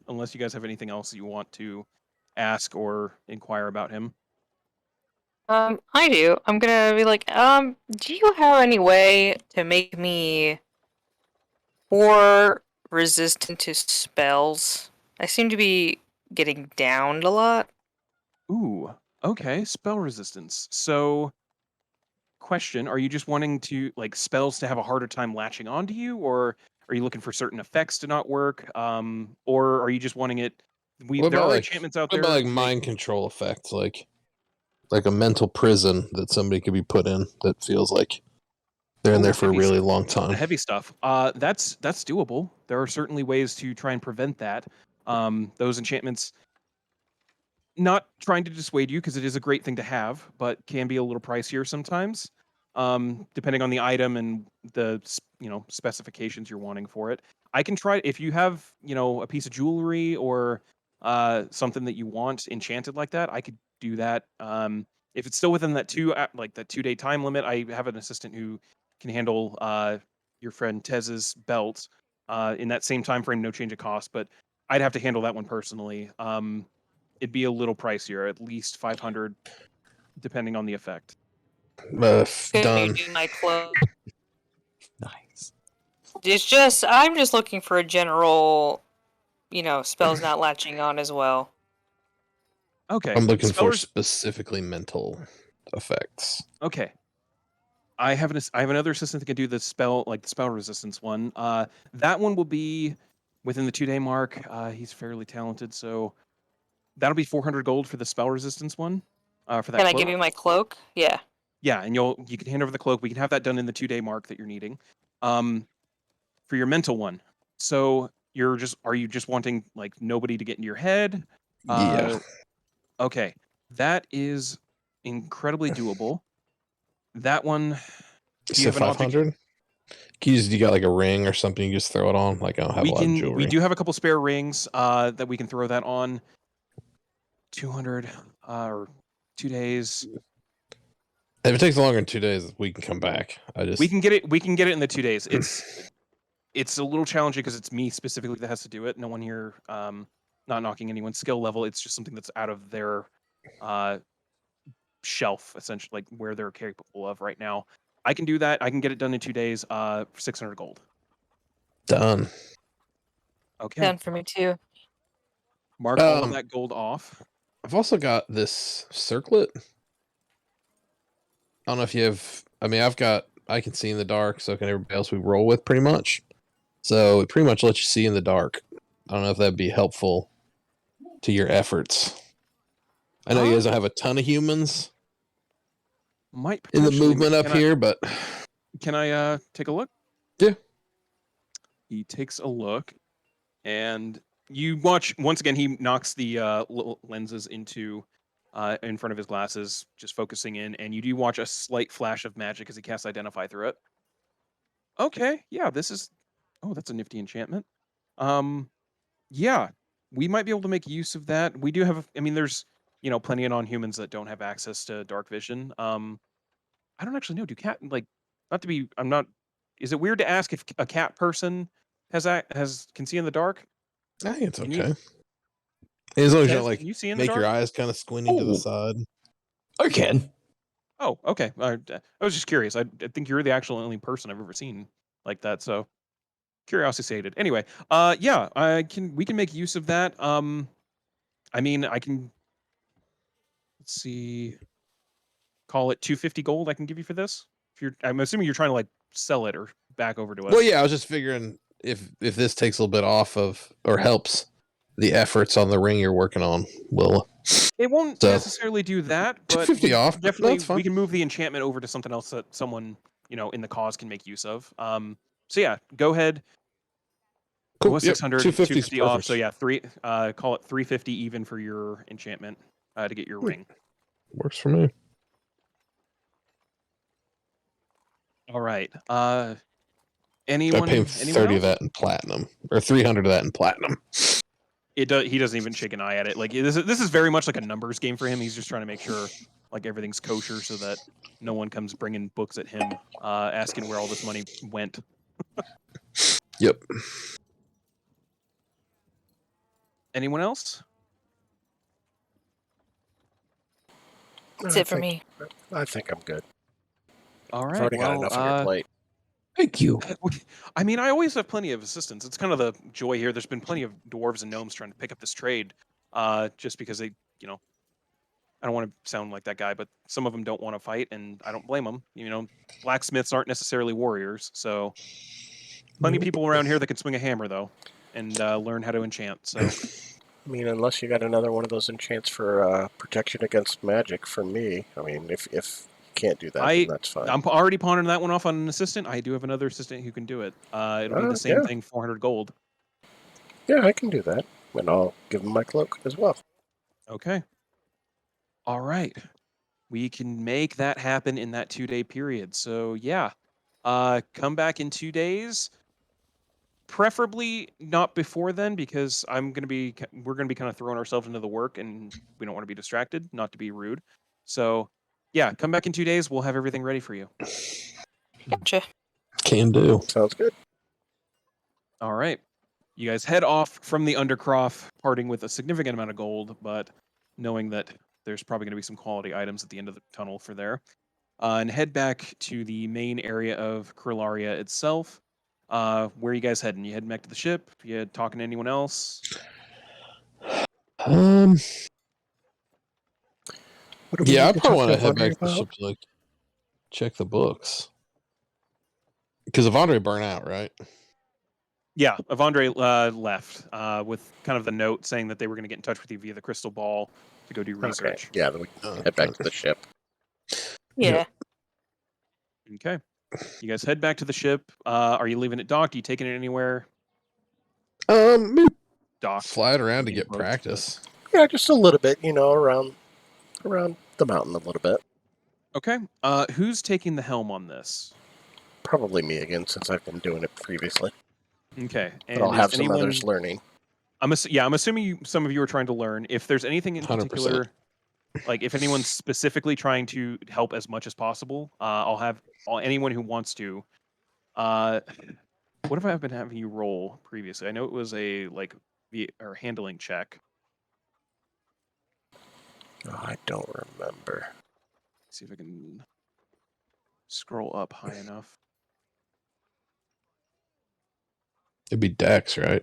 Unless you guys have anything else you want to ask or inquire about him. I do. I'm gonna be like, do you have any way to make me more resistant to spells? I seem to be getting downed a lot. Ooh, okay. Spell resistance. So, question: are you just wanting to spells to have a harder time latching onto you, or are you looking for certain effects to not work? Or are you just wanting it? What There about are like enchantments out what there. about like mind control effects, like a mental prison that somebody could be put in that feels like They're in Oh, there for a heavy really long the time. heavy stuff. That's doable. There are certainly ways to try and prevent that. Those enchantments, not trying to dissuade you because it is a great thing to have, but can be a little pricier sometimes, depending on the item and the specifications you're wanting for it. I can try if you have a piece of jewelry or something that you want enchanted like that. I could do that. If it's still within that that 2-day time limit, I have an assistant who can handle your friend Tez's belt in that same time frame, no change of cost. But I'd have to handle that one personally. It'd be a little pricier, at least 500, depending on the effect. Could you Done. do my clothes? Nice. I'm just looking for a general, spells not latching on as well. Okay. I'm looking for Spellers. specifically mental effects. Okay. I have another assistant that can do the spell resistance one. That one will be within the 2-day mark. He's fairly talented, so that'll be 400 gold for the spell resistance one. For that Can I cloak. give you my cloak? Yeah. Yeah, and you can hand over the cloak. We can have that done in the 2-day mark that you're needing. For your mental one. So are you just wanting like nobody to get into your head? Yeah. Okay. That is incredibly doable. That one, do you So have an object? 500? You got like a ring or something you just throw it on? Like I don't have a lot of jewelry. We do have a couple spare rings that we can throw that on. 200 or 2 days. If it takes longer than 2 days, we can come back. We can get it in the 2 days. It's a little challenging because it's me specifically that has to do it. No one here not knocking anyone's skill level. It's just something that's out of their shelf, essentially, like where they're capable of right now. I can do that. I can get it done in 2 days for 600 gold. Done. Okay. Done for me too. Mark all of that gold off. I've also got this circlet. I don't know if you have. I mean, I can see in the dark, so can everybody else we roll with pretty much. So it pretty much lets you see in the dark. I don't know if that'd be helpful to your efforts. I know you guys don't have a ton of humans Might in the potentially. movement up here, but Can I take a look? Yeah. He takes a look, and you watch once again. He knocks the little lenses into in front of his glasses, just focusing in, and you do watch a slight flash of magic as he casts Identify through it. Okay, yeah, that's a nifty enchantment. Yeah, we might be able to make use of that. We do have, I mean, there's plenty of non-humans that don't have access to dark vision. I don't actually know. Do cat like not to be? I'm not. Is it weird to ask if a cat person can see in the dark? I think it's Can you- okay. As long as you Tez, don't like can you see in the make your dark? eyes kind of squinting to the Oh. side. I can. Oh, okay. I was just curious. I think you're the actual only person I've ever seen like that. So curiosity sated. Anyway, yeah, we can make use of that. I mean, I can. Let's see. Call it 250 gold. I can give you for this. I'm assuming you're trying to like sell it or back over to us. Well, yeah, I was just figuring if this takes a little bit off of or helps the efforts on the ring you're working on, will It won't So- necessarily do that, but 250 we off, definitely that's fine. we can move the enchantment over to something else that someone in the cause can make use of. So yeah, go ahead. It Cool. was Yep, 600, 250 's 250 off. So perfect. yeah, call it 350 even for your enchantment to get your ring. Works for me. All right. I Anyone? pay him Anyone 30 of else? that in platinum, or 300 of that in platinum. He doesn't even shake an eye at it. Like this is very much like a numbers game for him. He's just trying to make sure like everything's kosher so that no one comes bringing books at him asking where all this money went. Yep. Anyone else? That's it for me. I think I'm good. All right. I've already got enough on your plate. Thank you. I mean, I always have plenty of assistants. It's kind of the joy here. There's been plenty of dwarves and gnomes trying to pick up this trade, just because they, I don't want to sound like that guy, but some of them don't want to fight, and I don't blame them. Blacksmiths aren't necessarily warriors, so plenty of people around here that can swing a hammer though, and learn how to enchant. So, I mean, unless you got another one of those enchants for protection against magic for me. I mean, if can't do that, then that's fine. I'm already pawning that one off on an assistant. I do have another assistant who can do it. It'll be the same Yeah. thing, 400 gold. Yeah, I can do that. And I'll give him my cloak as well. Okay. All right. We can make that happen in that 2-day period. So yeah, come back in 2 days. Preferably not before then, because we're gonna be kind of throwing ourselves into the work, and we don't want to be distracted. Not to be rude. So yeah, come back in 2 days. We'll have everything ready for you. Gotcha. Can do. Sounds good. All right. You guys head off from the Undercroft, parting with a significant amount of gold, but knowing that there's probably going to be some quality items at the end of the tunnel for there. And head back to the main area of Krillaria itself. Where are you guys heading? You heading back to the ship? You talking to anyone else? What do we Yeah, need I to probably talk want to to head Andre back to the about? ship to like check the books. Because Avandre burnt out, right? Yeah, Avandre left with kind of the note saying that they were going to get in touch with you via the crystal ball to go do research. Okay. Yeah, then we can head back to the ship. Yeah. Okay. You guys head back to the ship. Are you leaving it docked? Are you taking it anywhere? Maybe Docked. fly it around to In get quotes, practice. Yeah, just a little bit, around the mountain a little bit. Okay. Who's taking the helm on this? Probably me again, since I've been doing it previously. Okay. But I'll And is have some anyone? others learning. I'm assuming some of you are trying to learn. If there's anything in 100%. particular, like if anyone's specifically trying to help as much as possible, I'll have anyone who wants to. What have I been having you roll previously? I know it was a or handling check. Oh, I don't remember. See if I can scroll up high enough. It'd be Dex, right?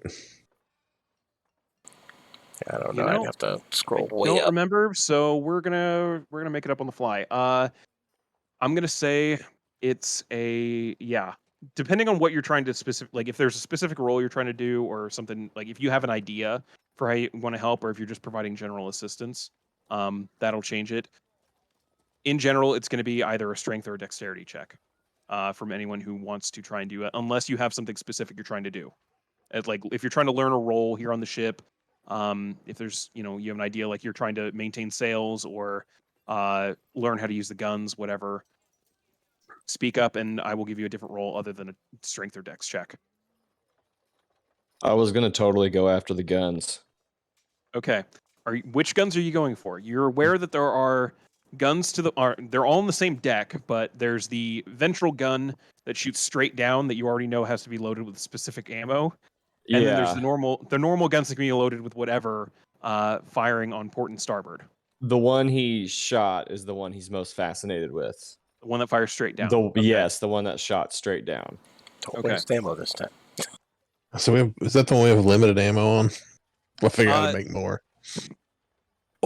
I don't You know. I'd know, have to I scroll way don't up. remember, so we're gonna make it up on the fly. I'm gonna say it's depending on what you're trying to like if there's a specific role you're trying to do or something, like if you have an idea for how you want to help or if you're just providing general assistance, that'll change it. In general, it's going to be either a strength or a dexterity check from anyone who wants to try and do it, unless you have something specific you're trying to do. Like if you're trying to learn a role here on the ship, if there's you have an idea like you're trying to maintain sails or learn how to use the guns, whatever, speak up and I will give you a different role other than a strength or dex check. I was gonna totally go after the guns. Okay. Which guns are you going for? You're aware that there are guns they're all on the same deck, but there's the ventral gun that shoots straight down that you already know has to be loaded with specific ammo. And then there's Yeah, the normal guns that can be loaded with whatever, firing on port and starboard. the one he shot is the one he's most fascinated with. The one that fires straight down. Okay. Yes, the one that shot straight down. Don't Okay. waste ammo this time. So is that the one we have limited ammo on? We'll figure out how to Uh, make more.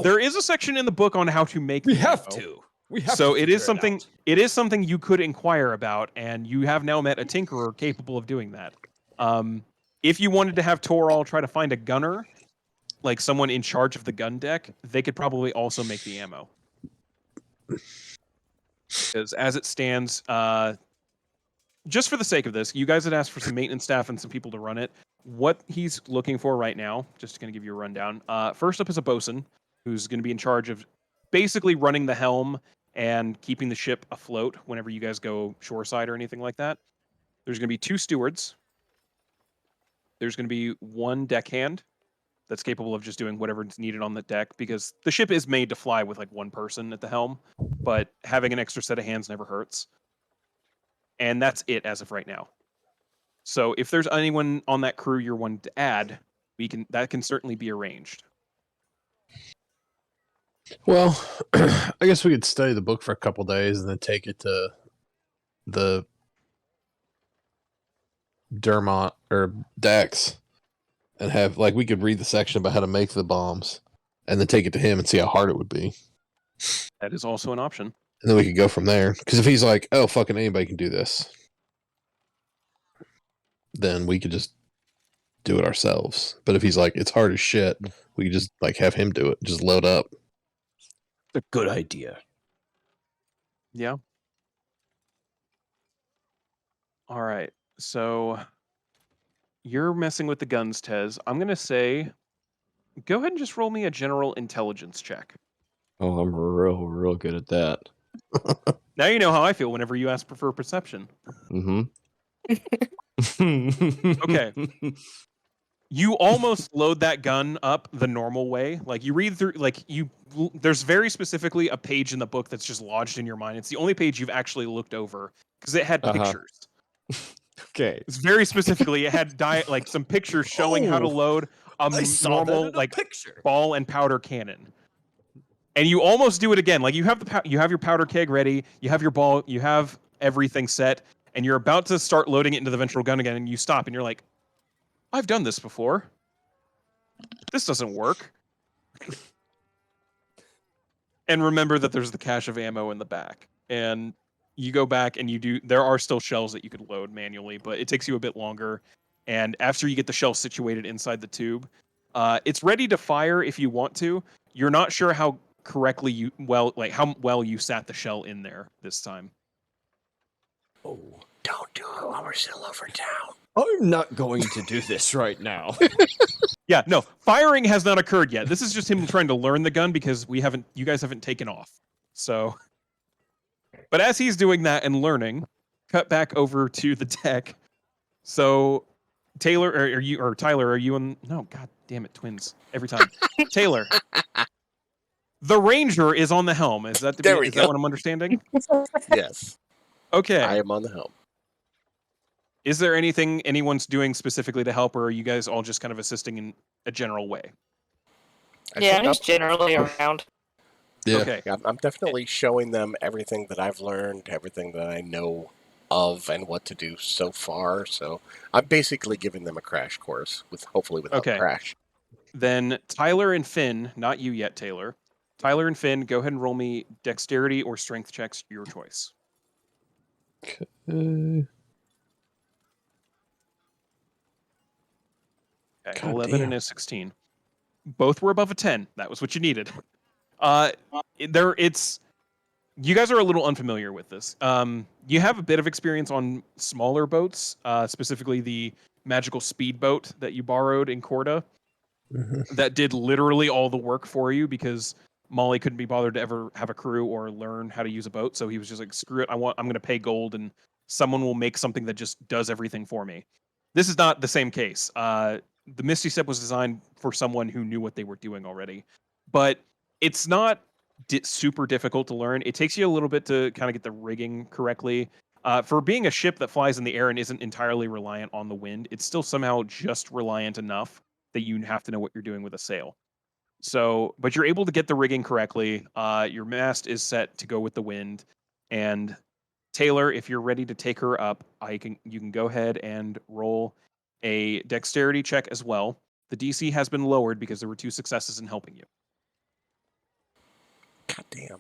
There is a section in the book on how to make We the have ammo. to. We have So to it is figure something. out. It is something you could inquire about, and you have now met a tinkerer capable of doing that. If you wanted to have Torall try to find a gunner, like someone in charge of the gun deck, they could probably also make the ammo. Because as it stands, just for the sake of this, you guys had asked for some maintenance staff and some people to run it. What he's looking for right now, just going to give you a rundown. First up is a bosun, who's going to be in charge of basically running the helm and keeping the ship afloat whenever you guys go shoreside or anything like that. There's going to be 2 stewards. There's going to be 1 deckhand that's capable of just doing whatever's needed on the deck, because the ship is made to fly with like 1 person at the helm, but having an extra set of hands never hurts. And that's it as of right now. So if there's anyone on that crew you're wanting to add, that can certainly be arranged. Well, I guess we could study the book for a couple days and then take it to the Dermot or Dex and have we could read the section about how to make the bombs and then take it to him and see how hard it would be. That is also an option. And then we could go from there. Because if he's like, oh, fucking anybody can do this, then we could just do it ourselves. But if he's like, it's hard as shit, we could just have him do it. Just load up. A good idea. Yeah. All right. So you're messing with the guns, Tez. I'm gonna say, go ahead and just roll me a general intelligence check. Oh, I'm real good at that. Now you know how I feel whenever you ask for perception. Mm-hmm. Okay. You almost load that gun up the normal way. Like you read through, there's very specifically a page in the book that's just lodged in your mind. It's the only page you've actually looked over because it had Uh-huh. pictures. Okay. It's very specifically, it had like some pictures showing how to Oh, load a I saw that normal in a like picture. ball and powder cannon. And you almost do it again. Like you have you have your powder keg ready, you have your ball, you have everything set, and you're about to start loading it into the ventral gun again, and you stop and you're like, I've done this before. This doesn't work. And remember that there's the cache of ammo in the back. And you go back and there are still shells that you could load manually, but it takes you a bit longer. And after you get the shell situated inside the tube, it's ready to fire if you want to. You're not sure how correctly how well you sat the shell in there this time. Oh, don't do it while we're still over town. I'm not going to do this right now. Yeah, no, firing has not occurred yet. This is just him trying to learn the gun because you guys haven't taken off. So, but as he's doing that and learning, cut back over to the deck. So, Taylor, Tyler, are you on? No, god damn it, twins every time. Taylor, the Ranger is on the helm. Is that There we is go. that what I'm understanding? Yes, Okay. I am on the helm. Is there anything anyone's doing specifically to help, or are you guys all just kind of assisting in a general way? Yeah, I'm just generally around. Yeah. Okay. Yeah, I'm definitely showing them everything that I've learned, everything that I know of, and what to do so far. So I'm basically giving them a crash course, hopefully without Okay. crash. Then Tyler and Finn, not you yet, Taylor. Tyler and Finn, go ahead and roll me dexterity or strength checks, your choice. Uh, Okay, God 11 damn. and a 16. Both were above a 10. That was what you needed. You guys are a little unfamiliar with this. You have a bit of experience on smaller boats, specifically the magical speedboat that you borrowed in Corda. That did literally all the work for you because Molly couldn't be bothered to ever have a crew or learn how to use a boat. So he was just like, screw it. I'm going to pay gold and someone will make something that just does everything for me. This is not the same case. The Misty Step was designed for someone who knew what they were doing already, but it's not super difficult to learn. It takes you a little bit to kind of get the rigging correctly. For being a ship that flies in the air and isn't entirely reliant on the wind, it's still somehow just reliant enough that you have to know what you're doing with a sail. So, but you're able to get the rigging correctly. Your mast is set to go with the wind. And Taylor, if you're ready to take her up, you can go ahead and roll a dexterity check as well. The DC has been lowered because there were 2 successes in helping you. God damn.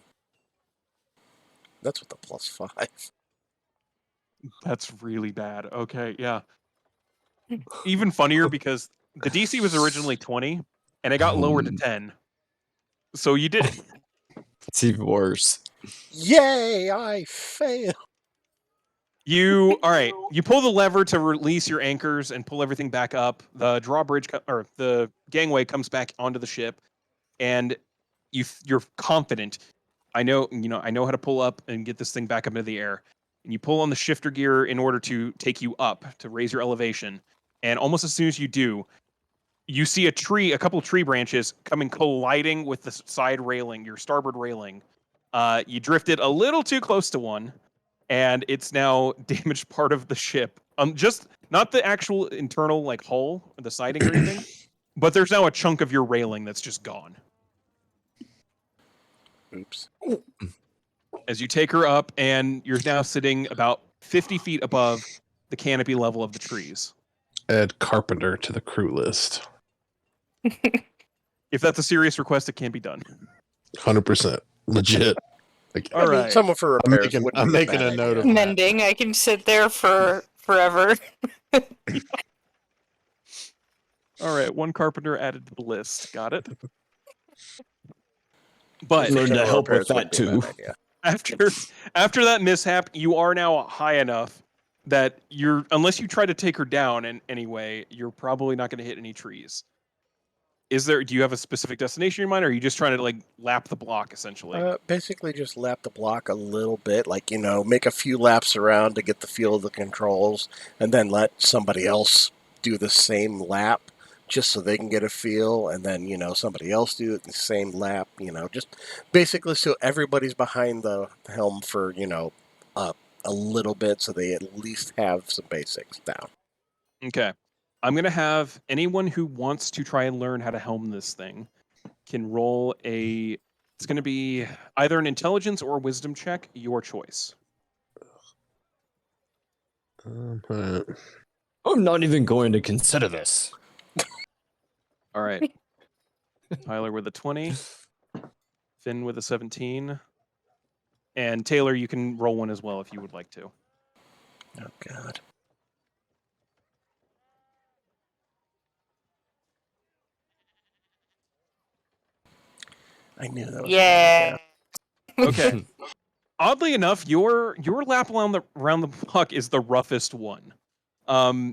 That's with the +5. That's really bad. Okay, yeah. Even funnier because the DC was originally 20 and it got lowered to 10. So you did it. It's even worse. Yay, I failed. You pull the lever to release your anchors and pull everything back up. The drawbridge or the gangway comes back onto the ship, and you're confident. I know how to pull up and get this thing back up into the air. And you pull on the shifter gear in order to take you up to raise your elevation. And almost as soon as you do, you see a couple tree branches coming colliding with the side railing, your starboard railing. You drifted a little too close to one, and it's now damaged part of the ship. Just not the actual internal like hull, the siding or anything, but there's now a chunk of your railing that's just gone. Oops. As you take her up, and you're now sitting about 50 feet above the canopy level of the trees. Add Carpenter to the crew list. If that's a serious request, it can be done. 100%. Legit. Like, All right. Someone for repairs. I'm making a note of Mending. I can sit there for forever. All right, 1 carpenter added to the list. Got it. But Learn to General help with repairs that wouldn't be a too. bad idea. After that mishap, you are now high enough that unless you try to take her down in any way, you're probably not going to hit any trees. Do you have a specific destination in mind, or are you just trying to like lap the block essentially? Basically, just lap the block a little bit, like, make a few laps around to get the feel of the controls, and then let somebody else do the same lap just so they can get a feel, and then, somebody else do the same lap, just basically so everybody's behind the helm for, a little bit so they at least have some basics down. Okay. I'm going to have anyone who wants to try and learn how to helm this thing can roll it's going to be either an intelligence or a wisdom check, your choice. Uh, I'm not even going to consider this. All right. Tyler with a 20, Finn with a 17, and Taylor, you can roll one as well if you would like to. Oh, God. I knew that was Yeah. Okay. Oddly enough, your lap around the block is the roughest one.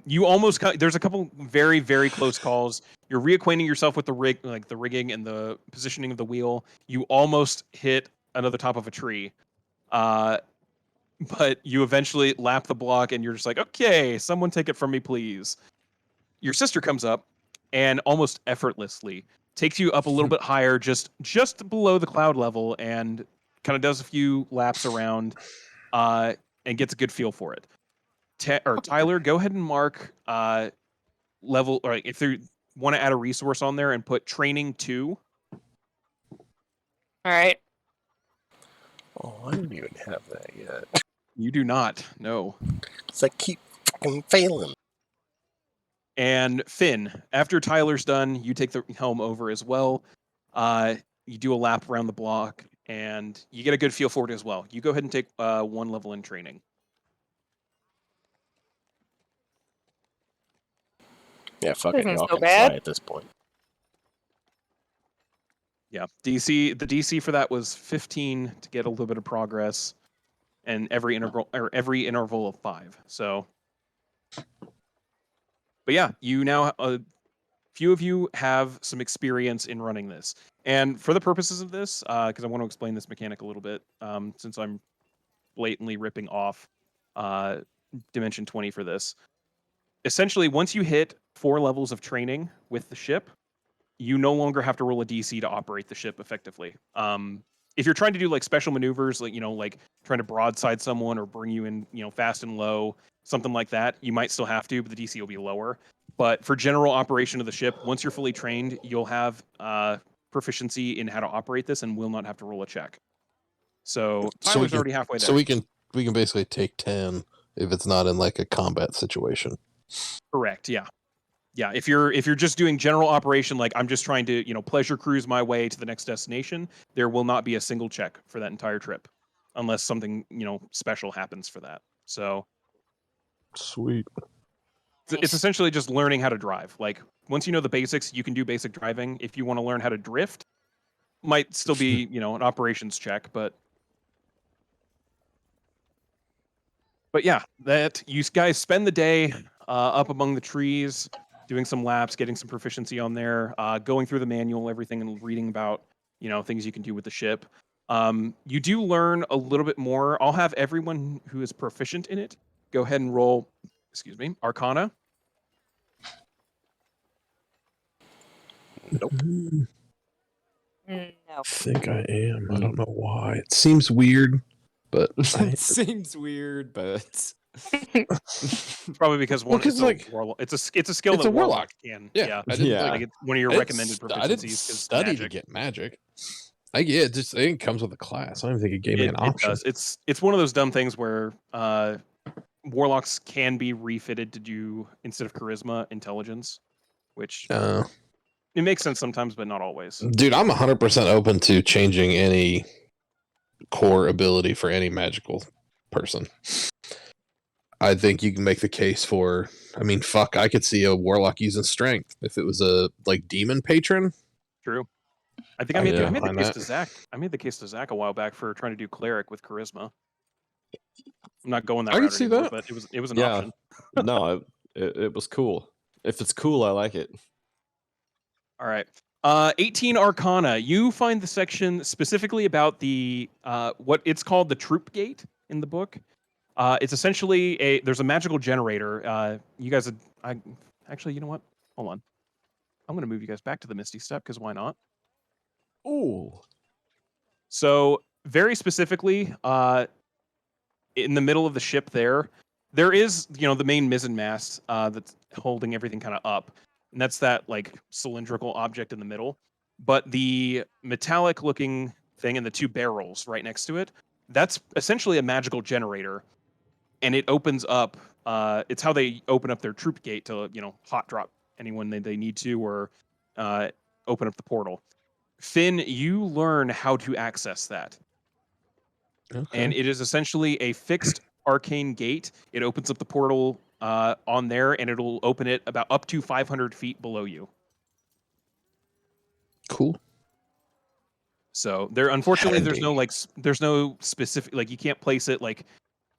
You almost there's a couple very very close calls. You're reacquainting yourself with the rigging and the positioning of the wheel. You almost hit another top of a tree, but you eventually lap the block, and you're just like, okay, someone take it from me, please. Your sister comes up, and almost effortlessly takes you up a little bit higher, just below the cloud level, and kind of does a few laps around, and gets a good feel for it. Tyler, go ahead and mark level, or if you want to add a resource on there and put training 2. All right. Oh, I don't even have that yet. You do not, no. It's like keep fucking failing. And Finn, after Tyler's done, you take the helm over as well. You do a lap around the block, and you get a good feel for it as well. You go ahead and take 1 level in training. Yeah, fuck it. Isn't Y'all so can bad. fly at this point. Yeah, the DC for that was 15 to get a little bit of progress, and every interval of 5. So, but yeah, you now a few of you have some experience in running this, and for the purposes of this, because I want to explain this mechanic a little bit, since I'm blatantly ripping off Dimension 20 for this. Essentially, once you hit 4 levels of training with the ship, you no longer have to roll a DC to operate the ship effectively. If you're trying to do like special maneuvers, like trying to broadside someone or bring you in, fast and low, something like that, you might still have to, but the DC will be lower. But for general operation of the ship, once you're fully trained, you'll have proficiency in how to operate this and will not have to roll a check. So Tyler's already halfway there. So we can basically take 10 if it's not in like a combat situation. Correct. Yeah. Yeah, if you're just doing general operation, like I'm just trying to, pleasure cruise my way to the next destination, there will not be a single check for that entire trip, unless something, special happens for that. So Sweet. it's essentially just learning how to drive. Like once you know the basics, you can do basic driving. If you want to learn how to drift, might still be, an operations check, but yeah, that you guys spend the day up among the trees, doing some laps, getting some proficiency on there, going through the manual, everything, and reading about things you can do with the ship. You do learn a little bit more. I'll have everyone who is proficient in it go ahead and roll. Excuse me, Arcana. Nope. I No. think I am. I don't know why. It seems weird, but It seems weird, but Probably because Well, one, 'cause, it's like, a warlock. It's a skill it's that a warlock. can. Yeah, I didn't, didn't Yeah. Like it's one of your I didn't recommended st- I didn't proficiencies is study to magic. get magic. I think it comes with a class. I don't even think it gave me an It option. does. It's one of those dumb things where warlocks can be refitted to do, instead of charisma, intelligence, which it makes sense sometimes, but not always. Dude, I'm 100% open to changing any core ability for any magical person. I think you can make the case for. I mean, fuck, I could see a warlock using strength if it was a like demon patron. True. I think I made, Yeah, I made the why case not? to Zach. I made the case to Zach a while back for trying to do cleric with charisma. I'm not going that I can route see anymore, that. but it was an Yeah. option. No, it was cool. If it's cool, I like it. All right. 18 Arcana. You find the section specifically about the what it's called the troop gate in the book. It's essentially there's a magical generator. You guys, actually, you know what? Hold on. I'm going to move you guys back to the Misty Step because why not? Ooh. So very specifically, in the middle of the ship there is the main mizzen mast that's holding everything kind of up, and that's that like cylindrical object in the middle. But the metallic looking thing and the two barrels right next to it, that's essentially a magical generator, and it opens up. It's how they open up their troop gate to hot drop anyone they need to, or open up the portal. Finn, you learn how to access that. And Okay. it is essentially a fixed arcane gate. It opens up the portal on there, and it'll open it about up to 500 feet below you. Cool. So unfortunately, there's no Handy. there's no specific, like, you can't place it like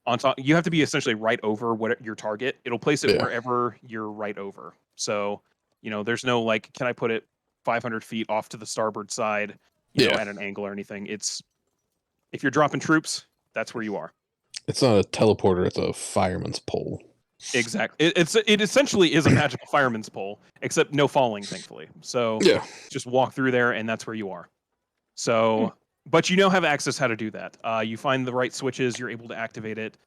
on top. You have to be essentially right over what your target. It'll place it Yeah. wherever you're right over. So there's no like, can I put it 500 feet off to the starboard side, Yeah. at an angle or anything. It's, if you're dropping troops, that's where you are. It's not a teleporter, it's a fireman's pole. Exactly. It essentially is a magical fireman's pole, except no falling, thankfully. So Yeah. just walk through there, and that's where you are. So, but you now have access how to do that. You find the right switches, you're able to activate it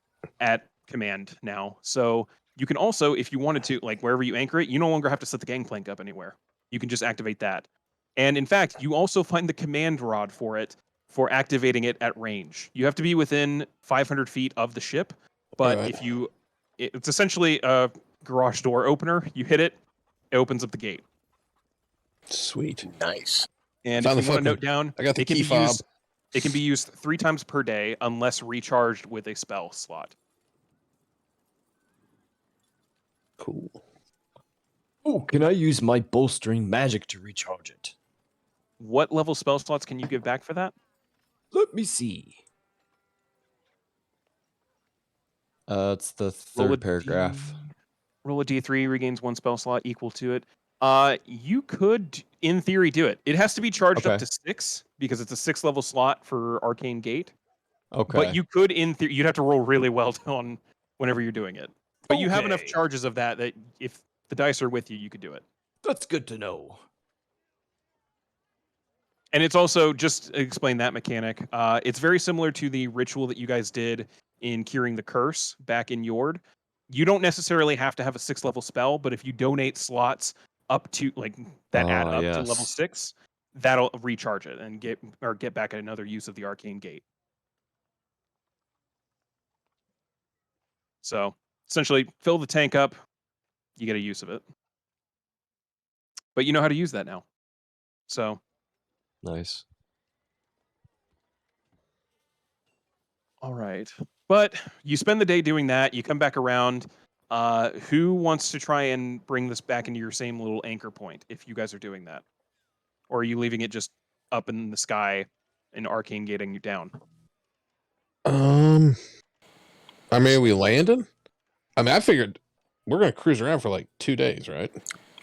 at command now. So you can also, if you wanted to, like wherever you anchor it, you no longer have to set the gangplank up anywhere. You can just activate that. And in fact, you also find the command rod for it for activating it at range. You have to be within 500 feet of the ship, but Alright. if you, it's essentially a garage door opener. You hit it, it opens up the gate. Sweet. Nice. And Found if you the want to note fucking- down, I got the it can key be fob. used. It can be used 3 times per day unless recharged with a spell slot. Cool. Oh, can I use my bolstering magic to recharge it? What level spell slots can you give back for that? Let me see. It's the Roll a third paragraph. Roll a d3, regains 1 spell slot equal to it. You could, in theory, do it. It has to be charged up Okay. to 6 because it's a 6 level slot for Arcane Gate. Okay. But you could, in theory, you'd have to roll really well on whenever you're doing it. But you have enough Okay. charges of that if the dice are with you, you could do it. That's good to know. And it's also, just to explain that mechanic, it's very similar to the ritual that you guys did in Curing the Curse back in Yord. You don't necessarily have to have a 6 level spell, but if you donate slots up to, like, that add up to level Yes. 6, that'll recharge it and get back another use of the Arcane Gate. So essentially, fill the tank up, you get a use of it. But you know how to use that now. So Nice. all right. But you spend the day doing that. You come back around. Who wants to try and bring this back into your same little anchor point if you guys are doing that? Or are you leaving it just up in the sky and arcane gating you down? I mean, we landed? I mean, I figured we're going to cruise around for like 2 days, right?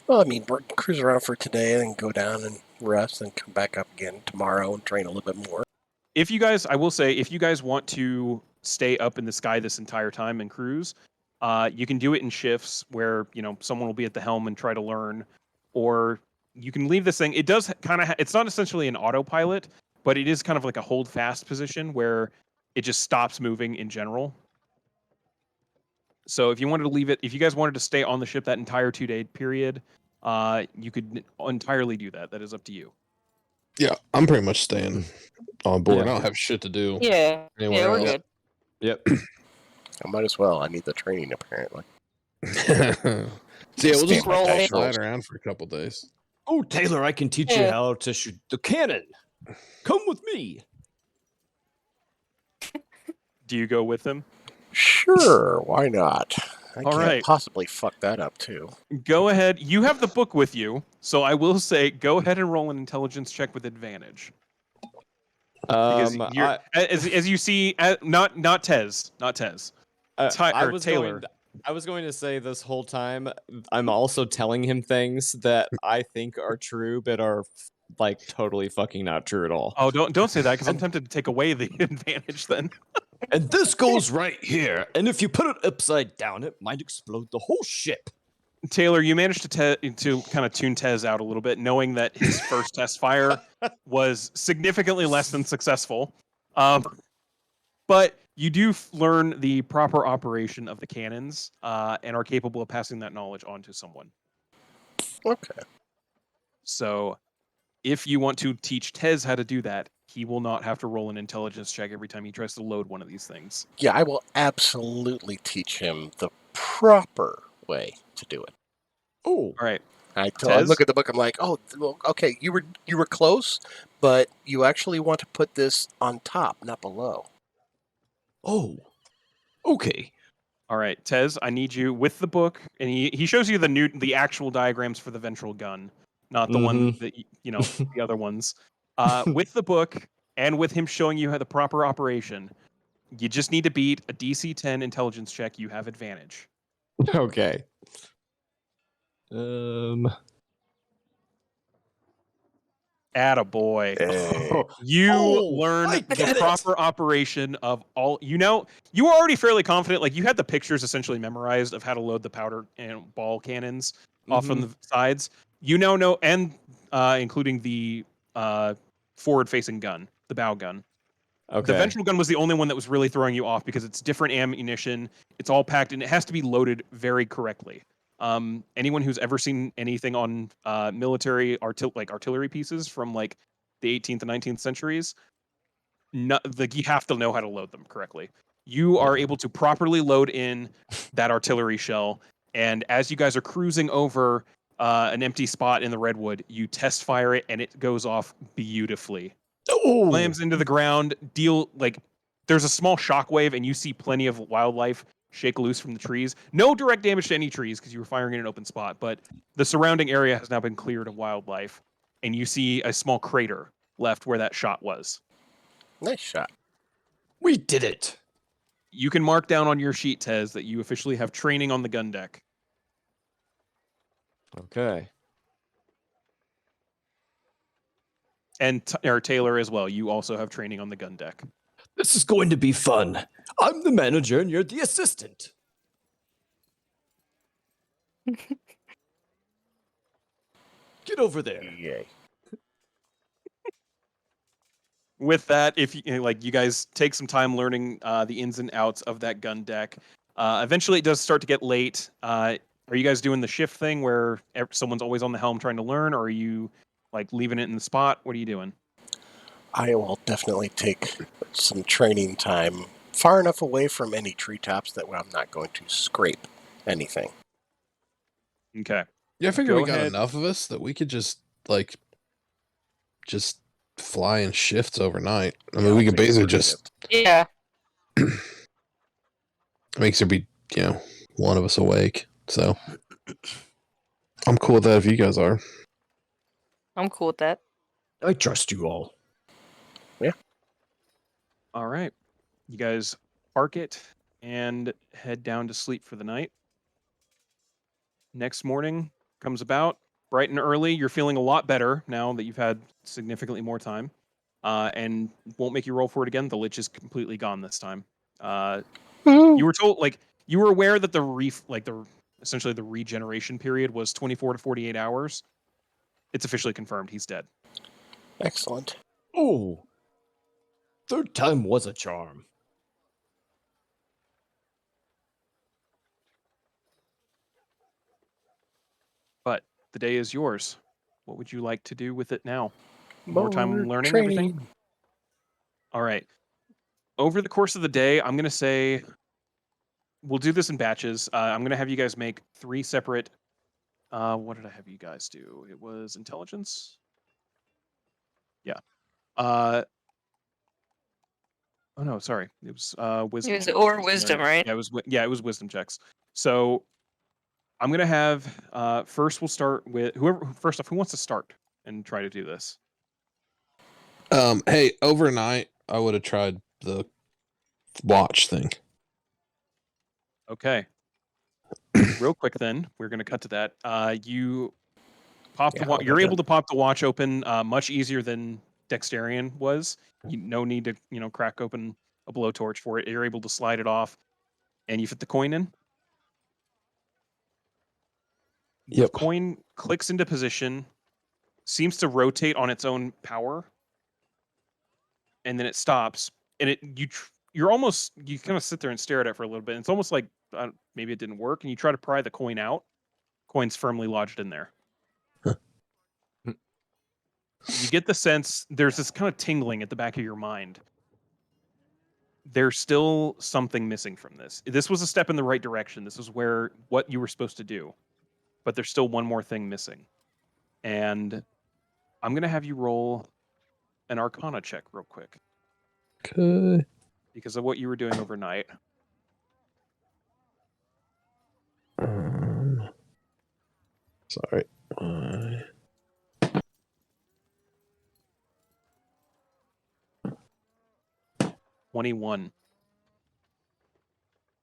Well, I mean, we're cruise around for today and then go down and rest and come back up again tomorrow and train a little bit more. If you guys, I will say, if you guys want to stay up in the sky this entire time and cruise, you can do it in shifts where, someone will be at the helm and try to learn, or you can leave this thing. It does kind of, it's not essentially an autopilot, but it is kind of like a hold fast position where it just stops moving in general. So if you wanted to leave it, if you guys wanted to stay on the ship that entire 2-day period, you could entirely do that. That is up to you. Yeah, I'm pretty much staying on board. Yeah. I don't have shit to do Yeah. anywhere Yeah, we're else. good. Yep. I might as well. I need the training, apparently. So yeah, we'll just Stand by dice slide rolls. around for a couple days. Oh, Taylor, I can teach you Yeah. how to shoot the cannon. Come with me. Do you go with them? Sure, why not? I All can't right. possibly fuck that up, too. Go ahead. You have the book with you, so I will say go ahead and roll an intelligence check with advantage. Because you're as you see, not Tez, not Tez, or Taylor. I was going to say this whole time, I'm also telling him things that I think are true, but are like totally fucking not true at all. Oh, don't say that because I'm tempted to take away the advantage then. And this goes right here. And if you put it upside down, it might explode the whole ship. Taylor, you managed to kind of tune Tez out a little bit, knowing that his first test fire was significantly less than successful. But you do learn the proper operation of the cannons and are capable of passing that knowledge on to someone. Okay. So if you want to teach Tez how to do that, he will not have to roll an intelligence check every time he tries to load one of these things. Yeah, I will absolutely teach him the proper way to do it. Oh, All right. I Tez? look at the book. I'm like, oh, well, okay, you were close, but you actually want to put this on top, not below. Oh, okay. All right, Tez, I need you with the book, and he shows you the actual diagrams for the ventral gun, not the one that the other ones. With the book and with him showing you how the proper operation, you just need to beat a DC 10 intelligence check. You have advantage. okay. Attaboy. Hey. You Oh, learn I the get it. proper operation of all. You were already fairly confident. Like you had the pictures essentially memorized of how to load the powder and ball cannons off on the sides. You now know, and including the forward-facing gun, the bow gun. Okay. The ventral gun was the only one that was really throwing you off because it's different ammunition. It's all packed and it has to be loaded very correctly. Anyone who's ever seen anything on military artillery pieces from like the 18th and 19th centuries, you have to know how to load them correctly. You are able to properly load in that artillery shell, and as you guys are cruising over an empty spot in the redwood, you test fire it, and it goes off beautifully. Oh, Slams into the ground. There's a small shockwave, and you see plenty of wildlife shake loose from the trees. No direct damage to any trees because you were firing in an open spot, but the surrounding area has now been cleared of wildlife, and you see a small crater left where that shot was. Nice shot. we did it. You can mark down on your sheet, Tez, that you officially have training on the gun deck. Okay. And Taylor as well. You also have training on the gun deck. This is going to be fun. I'm the manager and you're the assistant. Get over there. Yay. With that, if you guys take some time learning the ins and outs of that gun deck, eventually it does start to get late. Are you guys doing the shift thing where someone's always on the helm trying to learn, or are you like leaving it in the spot? What are you doing? I will definitely take some training time far enough away from any treetops that I'm not going to scrape anything. Okay. Yeah, I figure Go we got ahead. enough of us that we could just fly in shifts overnight. I mean, we could basically just Yeah. makes there be one of us awake. So I'm cool with that if you guys are. I'm cool with that. I trust you all. All right. You guys park it and head down to sleep for the night. Next morning comes about bright and early. You're feeling a lot better now that you've had significantly more time, and won't make you roll for it again. The lich is completely gone this time. You were told, you were aware that essentially the regeneration period was 24 to 48 hours. It's officially confirmed. He's dead. Excellent. Oh, third time was a charm. But the day is yours. What would you like to do with it now? More time learning everything? All right. Over the course of the day, I'm going to say we'll do this in batches. I'm going to have you guys make 3 separate. What did I have you guys do? It was intelligence. Yeah. Oh no, sorry. It was wisdom. It was checks. or wisdom, right? Yeah, it was wisdom checks. So I'm going to have, first we'll start with first off, who wants to start and try to do this? Hey, overnight I would have tried the watch thing. Okay. Real quick then, we're going to cut to that. You pop the watch. You're able to pop the watch open much easier than Dexterian was. No need to, crack open a blowtorch for it. You're able to slide it off, and you fit the coin in. The Yep. coin clicks into position, seems to rotate on its own power, and then it stops. And you kind of sit there and stare at it for a little bit. And it's almost like maybe it didn't work, and you try to pry the coin out. Coin's firmly lodged in there. You get the sense there's this kind of tingling at the back of your mind. There's still something missing from this. This was a step in the right direction. This is what you were supposed to do. But there's still one more thing missing. And I'm going to have you roll an Arcana check real quick. Okay. Because of what you were doing overnight. Sorry. 21.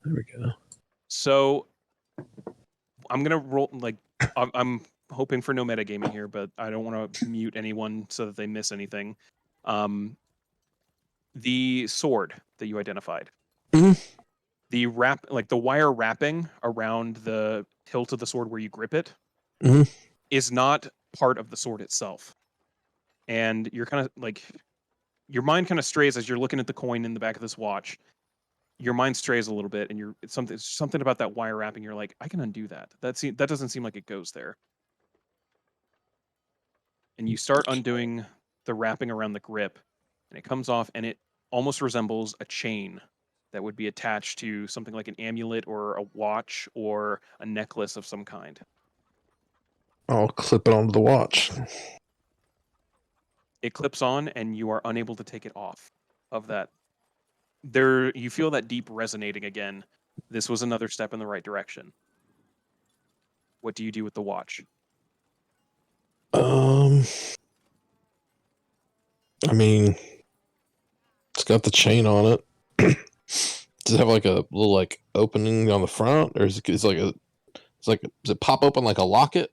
There we go. So I'm going to roll, I'm hoping for no metagaming here, but I don't want to mute anyone so that they miss anything. The sword that you identified. Mhm. The wire wrapping around the hilt of the sword where you grip it Mhm. is not part of the sword itself. And you're kind of your mind kind of strays as you're looking at the coin in the back of this watch. Your mind strays a little bit, and it's something about that wire wrapping. You're like, I can undo that. That doesn't seem like it goes there. And you start undoing the wrapping around the grip, and it comes off, and it almost resembles a chain that would be attached to something like an amulet or a watch or a necklace of some kind. I'll clip it onto the watch. It clips on, and you are unable to take it off of that. You feel that deep resonating again. This was another step in the right direction. What do you do with the watch? I mean, it's got the chain on it. Does it have like a little opening on the front, or is it does it pop open like a locket?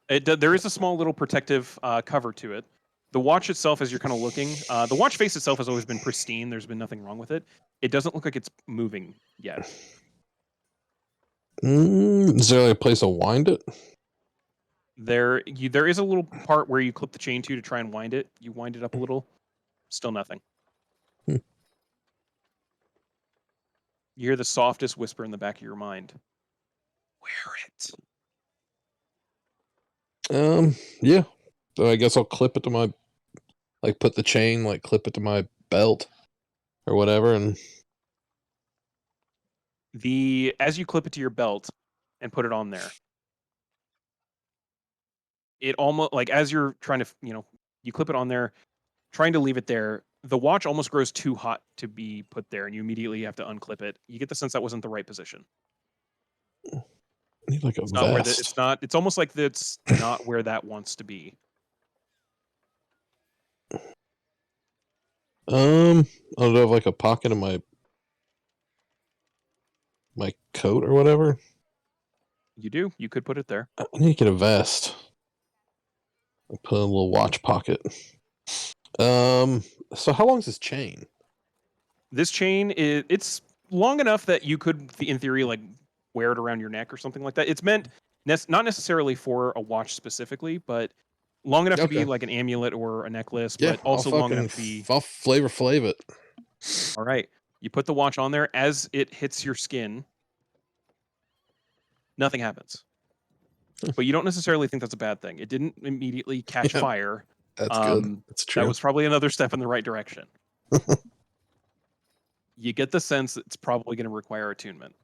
There is a small little protective cover to it. The watch itself, as you're kind of looking, the watch face itself has always been pristine. There's been nothing wrong with it. It doesn't look like it's moving yet. Is there like a place to wind it? There is a little part where you clip the chain to try and wind it. You wind it up a little. Still nothing. You hear the softest whisper in the back of your mind. Wear it. Yeah. So I guess I'll clip it to my, put the chain, clip it to my belt or whatever, and As you clip it to your belt and put it on there, it almost as you're trying to, you clip it on there, trying to leave it there, the watch almost grows too hot to be put there, and you immediately have to unclip it. You get the sense that wasn't the right position. I need a It's not vest. it's almost like it's not where that wants to be. I don't have a pocket in my coat or whatever. You do. You could put it there. I need to get a vest. I put in a little watch pocket. So how long is this chain? This chain it's long enough that you could, in theory, wear it around your neck or something like that. It's meant not necessarily for a watch specifically, but long enough to be like an amulet or a necklace, but also long enough to be. I'll flavor it. All right. You put the watch on there. As it hits your skin, nothing happens. But you don't necessarily think that's a bad thing. It didn't immediately catch fire. That's good. That's true. That was probably another step in the right direction. You get the sense that it's probably going to require attunement.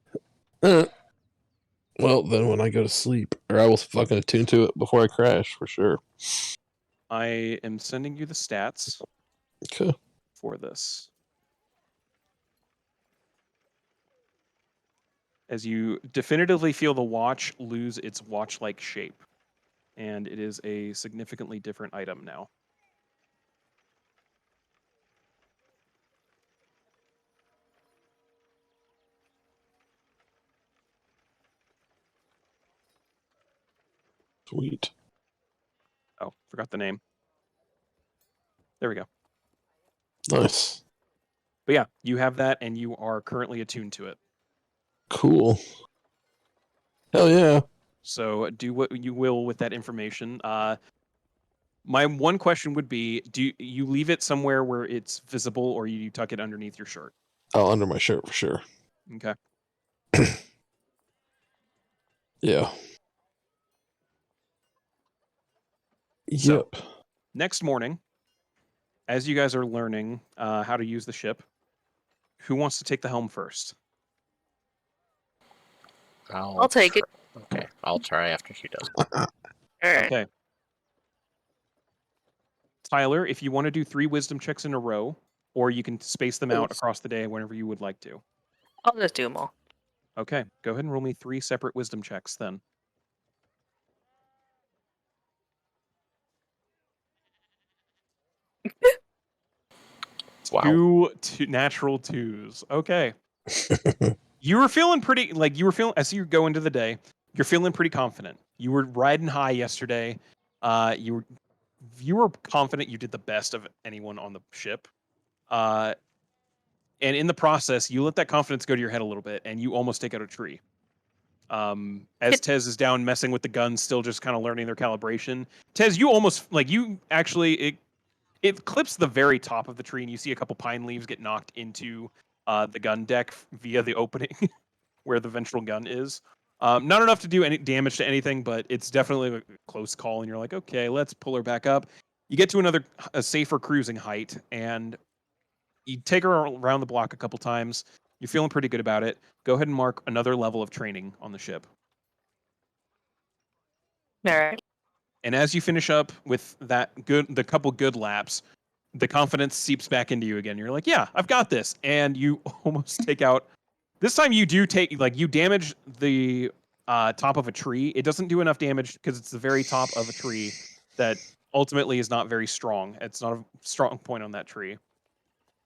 Well, then when I go to sleep, or I will fucking attune to it before I crash, for sure. I am sending you the stats for this. as you definitively feel the watch lose its watch-like shape. And it is a significantly different item now. Sweet. Oh, forgot the name. There we go. Nice. But yeah, you have that, and you are currently attuned to it. Cool. Hell yeah. So do what you will with that information. My one question would be, do you leave it somewhere where it's visible, or you tuck it underneath your shirt? Oh, under my shirt for sure. Okay. Yeah. So- Yep. Next morning, as you guys are learning how to use the ship, who wants to take the helm first? I'll take it. Okay, I'll try after she does. All right. Okay. Tyler, if you want to do 3 wisdom checks in a row, or you can space them out across the day whenever you would like to. I'll just do them all. Okay, go ahead and roll me 3 separate wisdom checks then. Wow. Two natural 2s. Okay. You were feeling pretty, as you go into the day, you're feeling pretty confident. You were riding high yesterday. You were confident you did the best of anyone on the ship. And in the process, you let that confidence go to your head a little bit, and you almost take out a tree. As Tez is down messing with the guns, still just kind of learning their calibration. Tez, you almost it clips the very top of the tree, and you see a couple pine leaves get knocked into the gun deck via the opening where the ventral gun is. Not enough to do any damage to anything, but it's definitely a close call, and you're like, okay, let's pull her back up. You get to a safer cruising height, and you take her around the block a couple times. You're feeling pretty good about it. Go ahead and mark another level of training on the ship. All right. And as you finish up with the couple good laps, the confidence seeps back into you again. You're like, yeah, I've got this. And you almost take out. This time you do you damage the top of a tree. It doesn't do enough damage because it's the very top of a tree that ultimately is not very strong. It's not a strong point on that tree.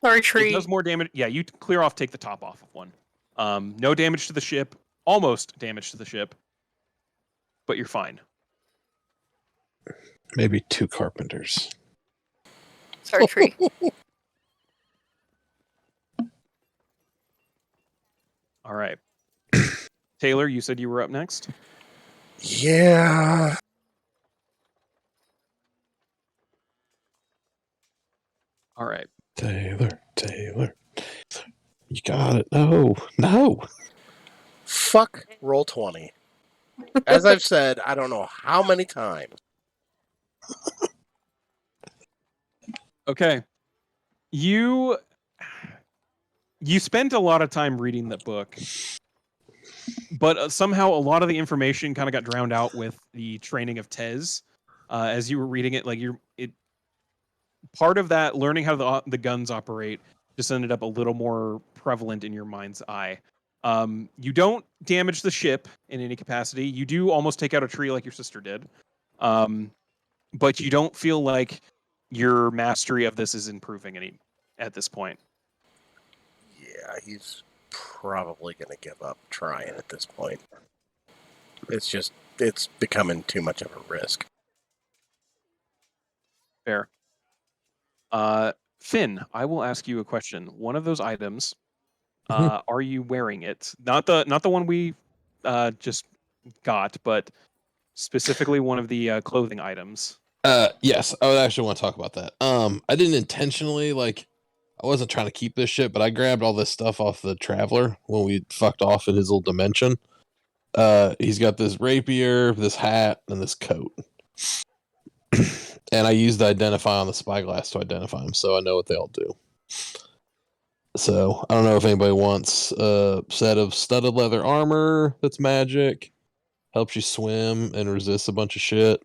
Sorry, It tree. does more damage. Yeah, you take the top off of one. No damage to the ship. Almost damage to the ship. But you're fine. Maybe 2 carpenters. Sorry, tree. All right. Taylor, you said you were up next? Yeah. All right. Taylor. You got it. No. Fuck roll 20. As I've said, I don't know how many times. Okay. You spent a lot of time reading that book, but somehow a lot of the information kind of got drowned out with the training of Tez. As you were reading it, part of that learning how the guns operate just ended up a little more prevalent in your mind's eye. You don't damage the ship in any capacity. You do almost take out a tree like your sister did, but you don't feel like your mastery of this is improving at this point. Yeah, he's probably going to give up trying at this point. It's becoming too much of a risk. Fair. Finn, I will ask you a question. One of those items, are you wearing it? Not the one we just got, but specifically one of the clothing items. Yes, I would actually want to talk about that. I didn't intentionally I wasn't trying to keep this shit, but I grabbed all this stuff off the Traveler when we fucked off in his little dimension. He's got this rapier, this hat, and this coat. And I used the identify on the spyglass to identify them, so I know what they all do. So I don't know if anybody wants a set of studded leather armor that's magic, helps you swim and resists a bunch of shit,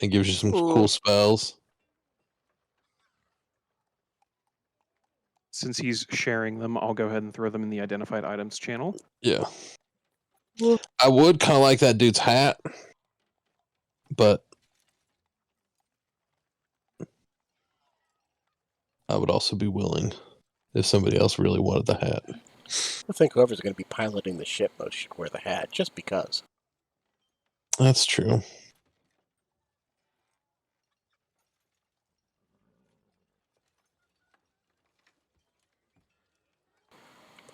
and gives you some cool spells. Since he's sharing them, I'll go ahead and throw them in the identified items channel. Yeah. I would kind of like that dude's hat, but I would also be willing if somebody else really wanted the hat. I think whoever's going to be piloting the ship most should wear the hat, just because. That's true.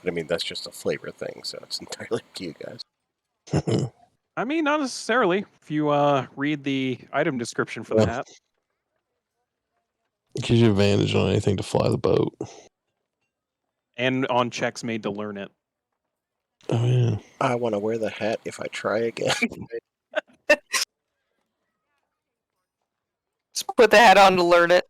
But I mean, that's just a flavor thing, so it's entirely up to you guys. I mean, not necessarily. If you read the item description for the Yeah. hat. Gives you advantage on anything to fly the boat. And on checks made to learn it. Oh, yeah. I want to wear the hat if I try again. Just put the hat on to learn it.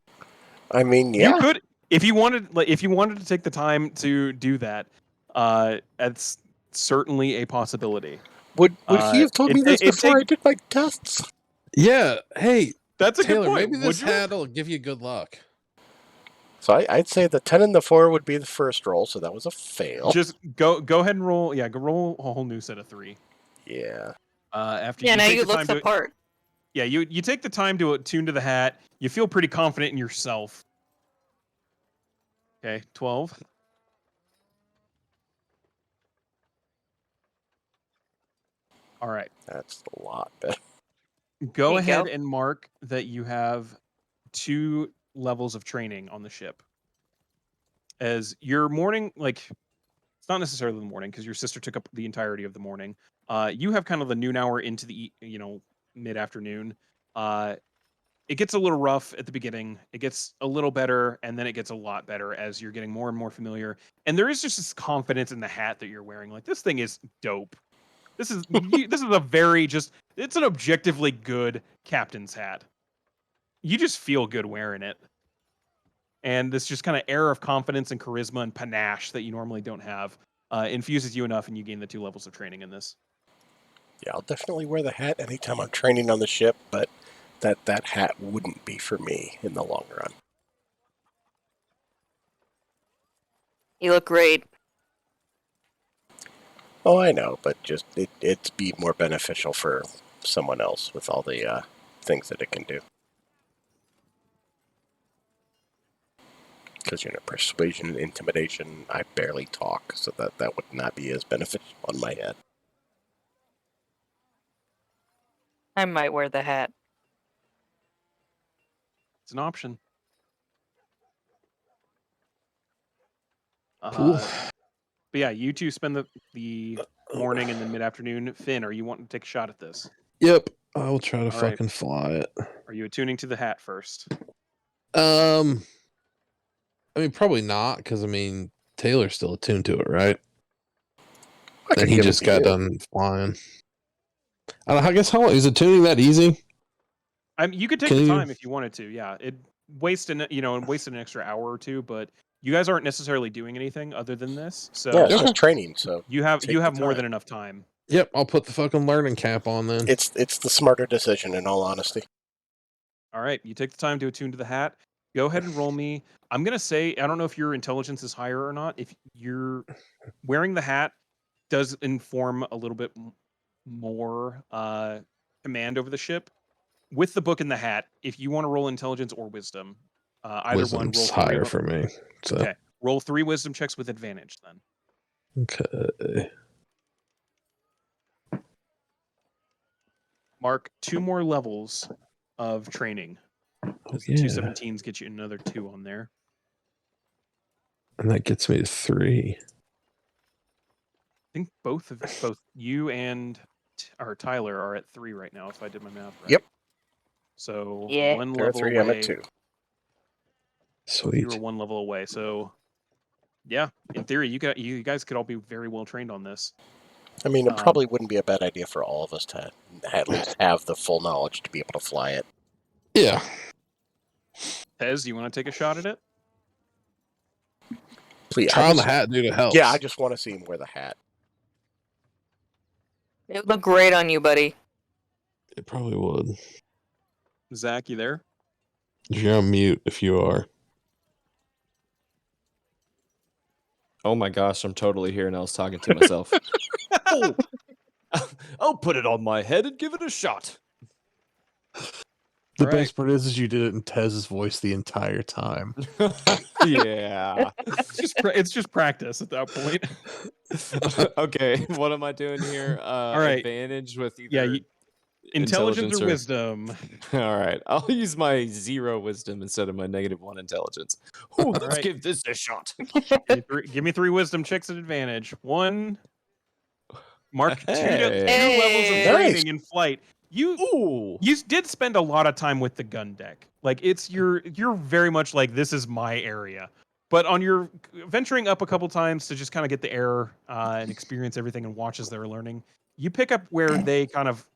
I mean, yeah. You could, if you wanted to take the time to do that, that's certainly a possibility. Would he have told me this before I did my tests? Yeah. Hey, That's a Taylor, good point. maybe this hat will give you good luck. So I'd say the 10 and the 4 would be the first roll, so that was a fail. Just go ahead and roll. Yeah, go roll a whole new set of 3. Yeah. After Yeah, you now take you the time look to, the part. yeah, you take the time to attune to the hat. You feel pretty confident in yourself. Okay, 12. All right. That's a lot better. Go There you ahead go. and mark that you have 2 levels of training on the ship. As your morning, like, it's not necessarily the morning because your sister took up the entirety of the morning. You have kind of the noon hour into the mid afternoon. It gets a little rough at the beginning. It gets a little better, and then it gets a lot better as you're getting more and more familiar. And there is just this confidence in the hat that you're wearing. Like, this thing is dope. This is this is a very it's an objectively good captain's hat. You just feel good wearing it. And this just kind of air of confidence and charisma and panache that you normally don't have infuses you enough, and you gain the 2 levels of training in this. Yeah, I'll definitely wear the hat anytime I'm training on the ship, but that hat wouldn't be for me in the long run. You look great. Oh, I know, but just it'd be more beneficial for someone else with all the things that it can do. Because, persuasion and intimidation, I barely talk, so that would not be as beneficial on my head. I might wear the hat. It's an option. Cool. But yeah, you two spend the morning and then mid-afternoon. Finn, are you wanting to take a shot at this? Yep. I'll try to All right. fucking fly it. Are you attuning to the hat first? I mean, probably not, because, Taylor's still attuned to it, right? And he just got done flying. I guess how is attuning that easy? You could take the time if you wanted to. Yeah, it wasted an extra hour or 2, but you guys aren't necessarily doing anything other than this. So yeah, it's just training. So you have more time. than enough time. Yep, I'll put the fucking learning cap on then. It's the smarter decision, in all honesty. All right, you take the time to attune to the hat. Go ahead and roll me. I'm gonna say I don't know if your intelligence is higher or not. If you're wearing the hat, does inform a little bit more command over the ship. With the book in the hat, if you want to roll intelligence or wisdom, either one, roll 3 higher for me. So. Okay, roll 3 wisdom checks with advantage then. Okay. Mark 2 more levels of training. Because the 2 17s get you another 2 on there. And that gets me to 3. I think both you and Tyler are at 3 right now, if I did my math right. Yep. So Yeah. 1 There are level 3, away. I'm at 2. Sweet. You were 1 level away. So yeah, in theory, you guys could all be very well trained on this. I mean, it probably wouldn't be a bad idea for all of us to at least have the full knowledge to be able to fly it. Yeah. Tez, you want to take a shot at it? Please. Try on the hat, dude. It helps. Yeah, I just want to see him wear the hat. It would look great on you, buddy. It probably would. Zach, you there? You're on mute if you are. Oh my gosh, I'm totally here and I was talking to myself. I'll put it on my head and give it a shot. The Right. best part is you did it in Tez's voice the entire time. Yeah. It's just practice at that point. Okay, what am I doing here? right. Advantage with Yeah, either intelligence or wisdom. All right, I'll use my 0 wisdom instead of my -1 intelligence. Ooh, let's right. give this a shot. Give me 3 wisdom checks at advantage. 1. Mark 2 Hey. levels of Hey. training Nice. in flight. Ooh. You did spend a lot of time with the gun deck. Like you're very much like, this is my area. But on your venturing up a couple times to just kind of get the air and experience everything and watch as they're learning, you pick up where they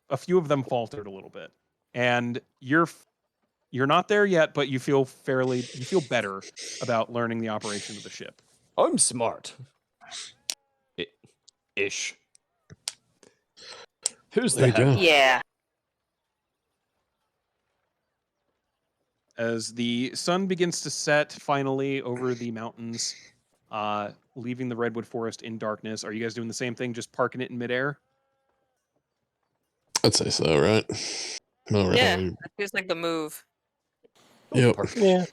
a few of them faltered a little bit, and you're not there yet, but you feel better about learning the operation of the ship. I'm smart. Ish. Here's There the you go. hat. Yeah. As the sun begins to set finally over the mountains, leaving the redwood forest in darkness, are you guys doing the same thing, just parking it in midair? I'd say so, right? All right. Yeah. That feels like the move. Yep. Yeah.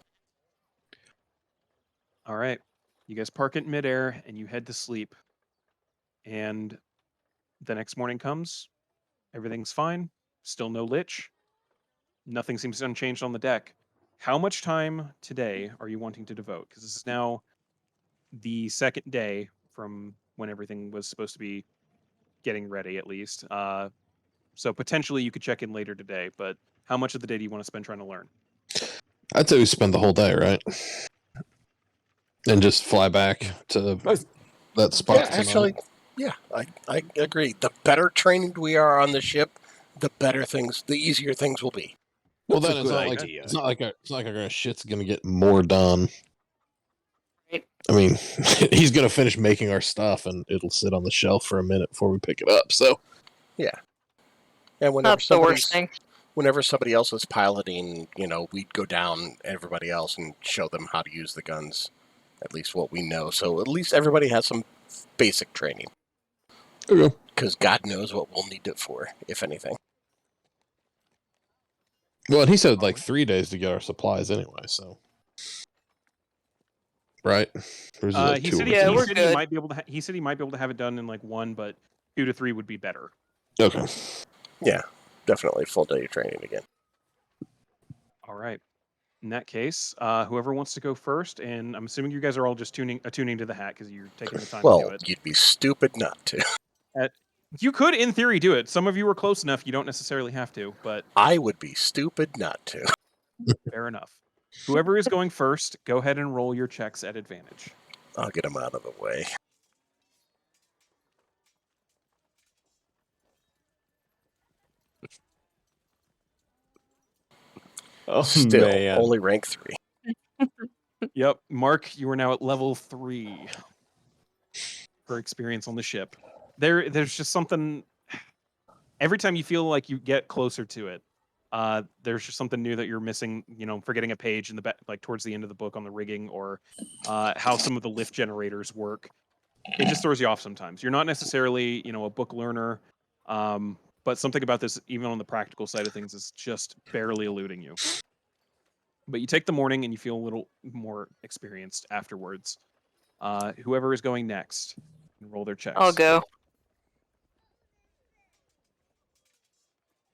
All right. You guys park it in midair and you head to sleep. And the next morning comes. Everything's fine. Still no lich. Nothing seems unchanged on the deck. How much time today are you wanting to devote? Because this is now the second day from when everything was supposed to be getting ready, at least. So potentially you could check in later today, but how much of the day do you want to spend trying to learn? I'd say we spend the whole day, right? And just fly back to that spot. Yeah, actually, yeah, I agree. The better trained we are on the ship, the easier things will be. Well, That's then a it's good not like idea. it's not like our shit's gonna get more done. Right. I mean, he's gonna finish making our stuff, and it'll sit on the shelf for a minute before we pick it up. So, And Not the worst thing. whenever somebody else is piloting, we'd go down everybody else and show them how to use the guns, at least what we know. So at least everybody has some basic training. okay. Because God knows what we'll need it for, if anything. Well, and he said like 3 days to get our supplies anyway. So, right? Or is it like He 2 said, or Yeah, he we're said good. he might be able to. He said he might be able to have it done in like 1, but 2 to 3 would be better. Okay. Yeah, definitely full day of training again. All right. In that case, whoever wants to go first, and I'm assuming you guys are all just attuning to the hat because you're taking the time to do Well, it. you'd be stupid not to. You could, in theory, do it. Some of you are close enough; you don't necessarily have to. But I would be stupid not to. fair enough. Whoever is going first, go ahead and roll your checks at advantage. I'll get them out of the way. Oh Still, man. only rank 3. Yep, Mark, you are now at level 3 for experience on the ship. There's just something. Every time you feel like you get closer to it, there's just something new that you're missing. Forgetting a page in the back, like towards the end of the book on the rigging, or how some of the lift generators work. It just throws you off sometimes. You're not necessarily, a book learner, but something about this, even on the practical side of things, is just barely eluding you. But you take the morning and you feel a little more experienced afterwards. Whoever is going next, can roll their checks. I'll go.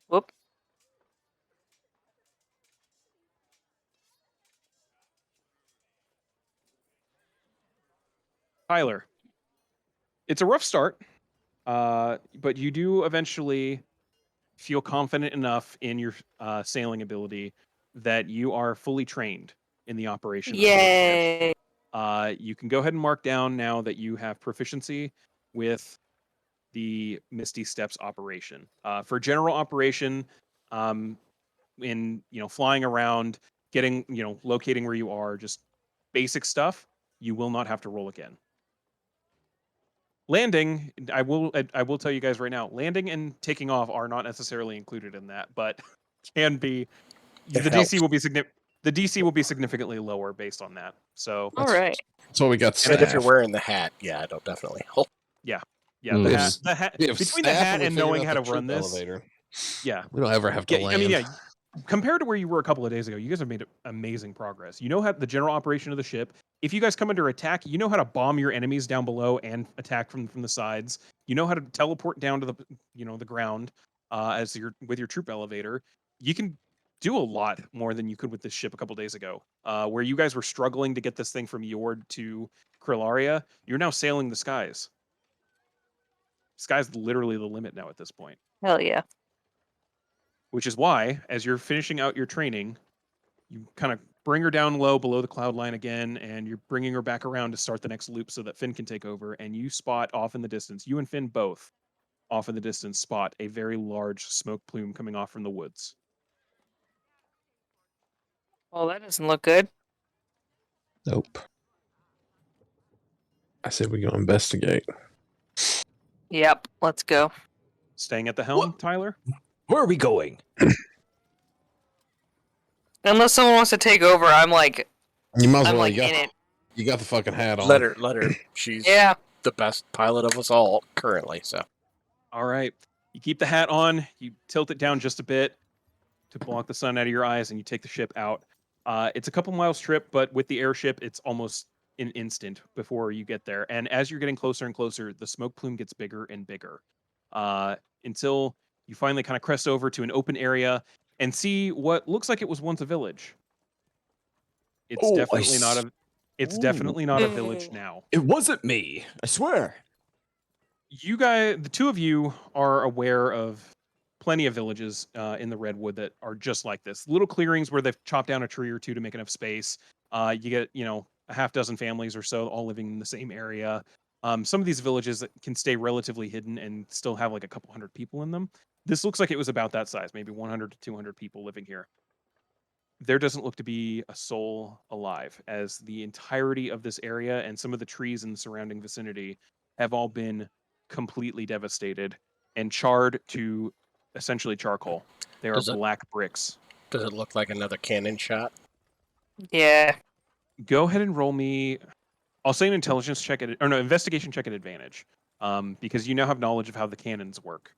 Whoop. Tyler, it's a rough start, but you do eventually feel confident enough in your sailing ability that you are fully trained in the operation of the ship. Yay. You can go ahead and mark down now that you have proficiency with the Misty Steps operation. For general operation, in flying around, getting locating where you are, just basic stuff, you will not have to roll again. Landing, I will tell you guys right now, landing and taking off are not necessarily included in that, but can be. The DC will be The DC will be significantly lower based on that. So All right. That's what we got. And if you're Staff. wearing the hat, yeah, it'll definitely help. Yeah, the hat. We have Between the staff hat we and figured knowing out how the to run troop this, elevator. yeah, We don't ever have to land. I mean, yeah. Compared to where you were a couple of days ago, you guys have made amazing progress. You know how the general operation of the ship. If you guys come under attack, you know how to bomb your enemies down below and attack from the sides. You know how to teleport down to the ground as with your troop elevator. You can do a lot more than you could with this ship a couple days ago. Where you guys were struggling to get this thing from Yord to Krillaria, you're now sailing the skies. Sky's literally the limit now at this point. Hell yeah. Which is why, as you're finishing out your training, you kind of bring her down low below the cloud line again, and you're bringing her back around to start the next loop so that Finn can take over. And you spot off in the distance, you and Finn both off in the distance spot a very large smoke plume coming off from the woods. Well, that doesn't look good. Nope. I said we go investigate. Yep, let's go. Staying at the helm, What? Tyler? Where are we going? Unless someone wants to take over, I'm like, You might as I'm well. like in it. You got the fucking hat on. Let her. She's Yeah. the best pilot of us all currently. So All right. You keep the hat on, you tilt it down just a bit to block the sun out of your eyes, and you take the ship out. It's a couple miles trip, but with the airship, it's almost an instant before you get there. And as you're getting closer and closer, the smoke plume gets bigger and bigger until you finally kind of crest over to an open area and see what looks like it was once a village. It's Oh, definitely not a. It's Ooh. definitely not a village now. It wasn't me. I swear. You guys, the two of you, are aware of plenty of villages in the redwood that are just like this. Little clearings where they've chopped down a tree or two to make enough space. You get, a half dozen families or so all living in the same area. Some of these villages that can stay relatively hidden and still have like a couple hundred people in them. This looks like it was about that size, maybe 100 to 200 people living here. There doesn't look to be a soul alive, as the entirety of this area and some of the trees in the surrounding vicinity have all been completely devastated and charred to essentially charcoal. They are Does it- black bricks. does it look like another cannon shot? Yeah. Go ahead and roll me. I'll say an intelligence check investigation check at advantage, because you now have knowledge of how the cannons work.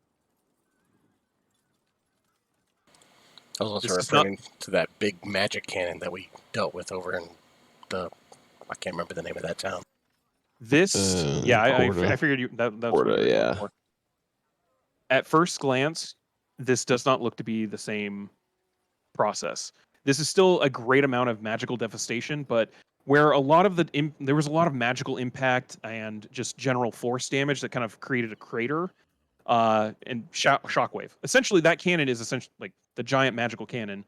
I was also This is not- referring to that big magic cannon that we dealt with over in I can't remember the name of that town. This, I Porta. figured you that was Porta, what you were going yeah. for. At first glance, this does not look to be the same process. This is still a great amount of magical devastation, but where a lot of there was a lot of magical impact and just general force damage that kind of created a crater and shockwave. Essentially, that cannon is essentially like the giant magical cannon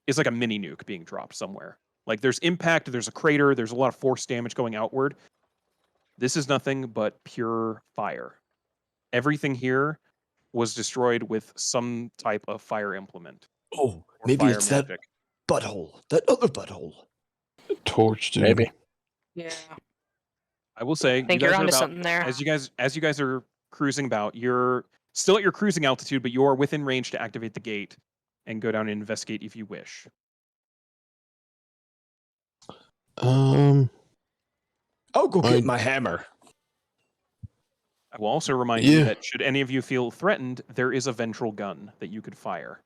is like a mini nuke being dropped somewhere. Like there's impact, there's a crater, there's a lot of force damage going outward. This is nothing but pure fire. Everything here was destroyed with some type of fire implement. Oh, Or maybe fire it's magic. that butthole. That other butthole. Torch, dude. Maybe. Yeah. I will say, I think you you're guys are onto about, something there. as you guys are cruising about, you're still at your cruising altitude, but you're within range to activate the gate and go down and investigate if you wish. I'll go get I- my hammer. I will also remind you Yeah. that should any of you feel threatened, there is a ventral gun that you could fire.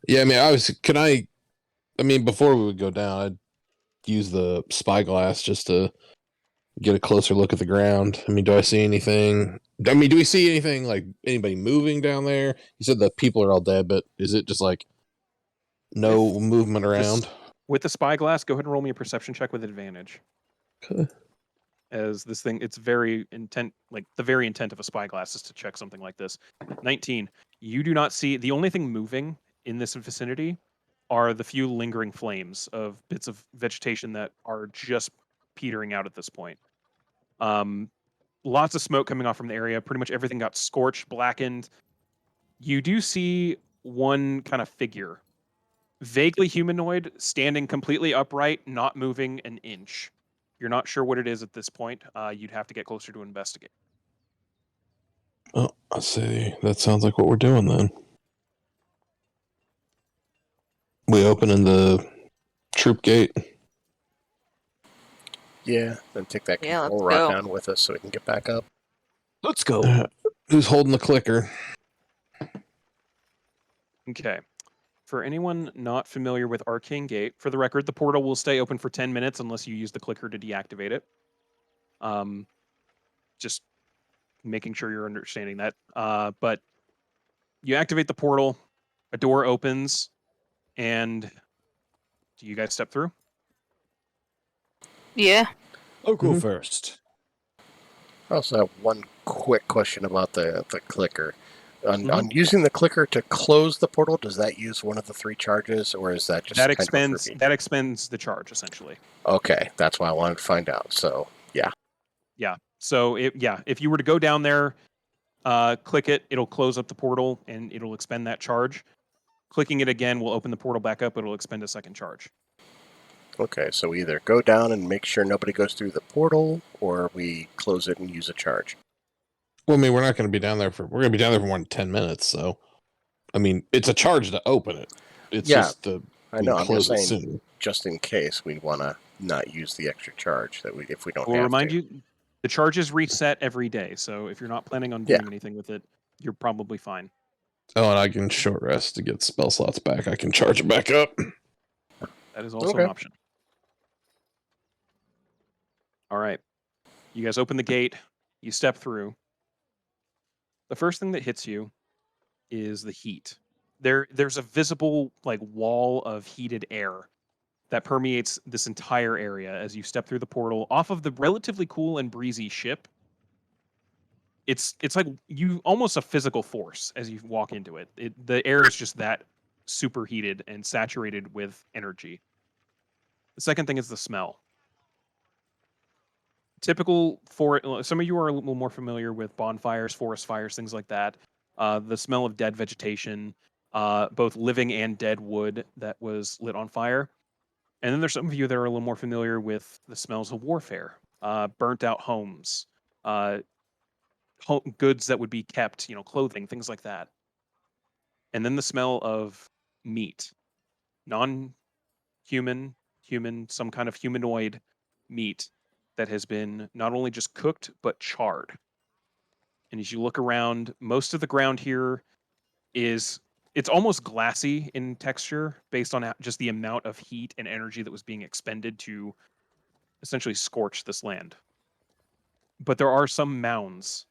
Yeah, I mean, before we would go down, I'd use the spyglass just to get a closer look at the ground. I mean, do I see anything? I mean, do we see anything like anybody moving down there? You said the people are all dead, but is it just like no movement around? With the spyglass, go ahead and roll me a perception check with advantage. Okay. As this thing, it's very intent, like the very intent of a spyglass is to check something like this. 19. You do not see, the only thing moving in this vicinity are the few lingering flames of bits of vegetation that are just petering out at this point. Lots of smoke coming off from the area. Pretty much everything got scorched, blackened. You do see one kind of figure, vaguely humanoid, standing completely upright, not moving an inch. You're not sure what it is at this point. You'd have to get closer to investigate. Oh, I see. That sounds like what we're doing then. We opening the troop gate. Yeah, then take that Yeah, let's control rock go. down with us so we can get back up. Let's go. Who's holding the clicker? Okay. For anyone not familiar with Arcane Gate, for the record, the portal will stay open for 10 minutes unless you use the clicker to deactivate it. Just making sure you're understanding that. But you activate the portal, a door opens, and do you guys step through? Yeah. I'll go Mhm. first. I also have one quick question about the clicker. On Mhm. using the clicker to close the portal, does that use one of the 3 charges, or is that just That kind of a expends freebie? that expends the charge essentially. Okay, that's why I wanted to find out. So yeah, Yeah. So if you were to go down there, click it, it'll close up the portal and it'll expend that charge. Clicking it again will open the portal back up. It'll expend a second charge. okay. So we either go down and make sure nobody goes through the portal, or we close it and use a charge. Well, I mean, we're not going to be down there for. We're going to be down there for more than 10 minutes. So, I mean, it's a charge to open it. It's Yeah, just the I we know. can I'm just close it saying, soon. just in case we want to not use the extra charge if we don't I will have remind to. you, the charges reset every day. So if you're not planning on Yeah. doing anything with it, you're probably fine. Oh, and I can short rest to get spell slots back. I can charge it back up. That is also an Okay. option. All right. You guys open the gate, you step through. The first thing that hits you is the heat. There's a visible like wall of heated air that permeates this entire area as you step through the portal off of the relatively cool and breezy ship. It's like you almost a physical force as you walk into it. The air is just that superheated and saturated with energy. The second thing is the smell. Typical for some of you are a little more familiar with bonfires, forest fires, things like that. The smell of dead vegetation, both living and dead wood that was lit on fire. And then there's some of you that are a little more familiar with the smells of warfare, burnt out homes, uh, goods that would be kept, clothing, things like that. And then the smell of meat, non-human, human, some kind of humanoid meat that has been not only just cooked but charred. And as you look around, most of the ground here is it's almost glassy in texture based on just the amount of heat and energy that was being expended to essentially scorch this land. But there are some mounds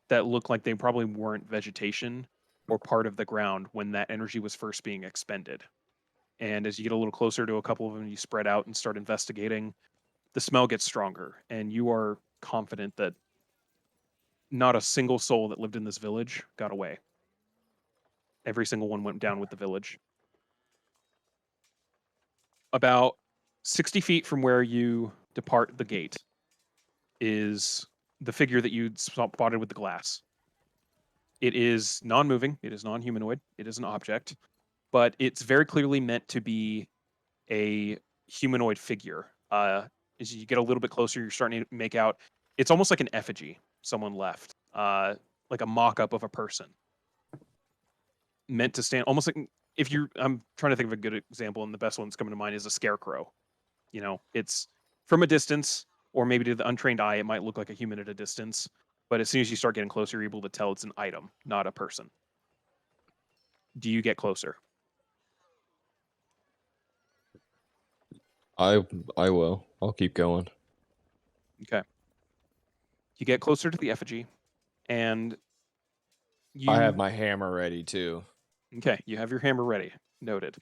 that look like they probably weren't vegetation or part of the ground when that energy was first being expended. And as you get a little closer to a couple of them, you spread out and start investigating. The smell gets stronger, and you are confident that not a single soul that lived in this village got away. Every single one went down with the village. About 60 feet from where you depart the gate is the figure that you spotted with the glass. It is non-moving, it is non-humanoid, it is an object, but it's very clearly meant to be a humanoid figure. As you get a little bit closer, you're starting to make out it's almost like an effigy someone left, like a mock-up of a person meant to stand almost like if you're I'm trying to think of a good example, and the best one that's coming to mind is a scarecrow. It's from a distance, or maybe to the untrained eye, it might look like a human at a distance. But as soon as you start getting closer, you're able to tell it's an item, not a person. Do you get closer? I I will. I'll keep going. Okay. You get closer to the effigy, and I have you my hammer ready too. okay. You have your hammer ready. Noted.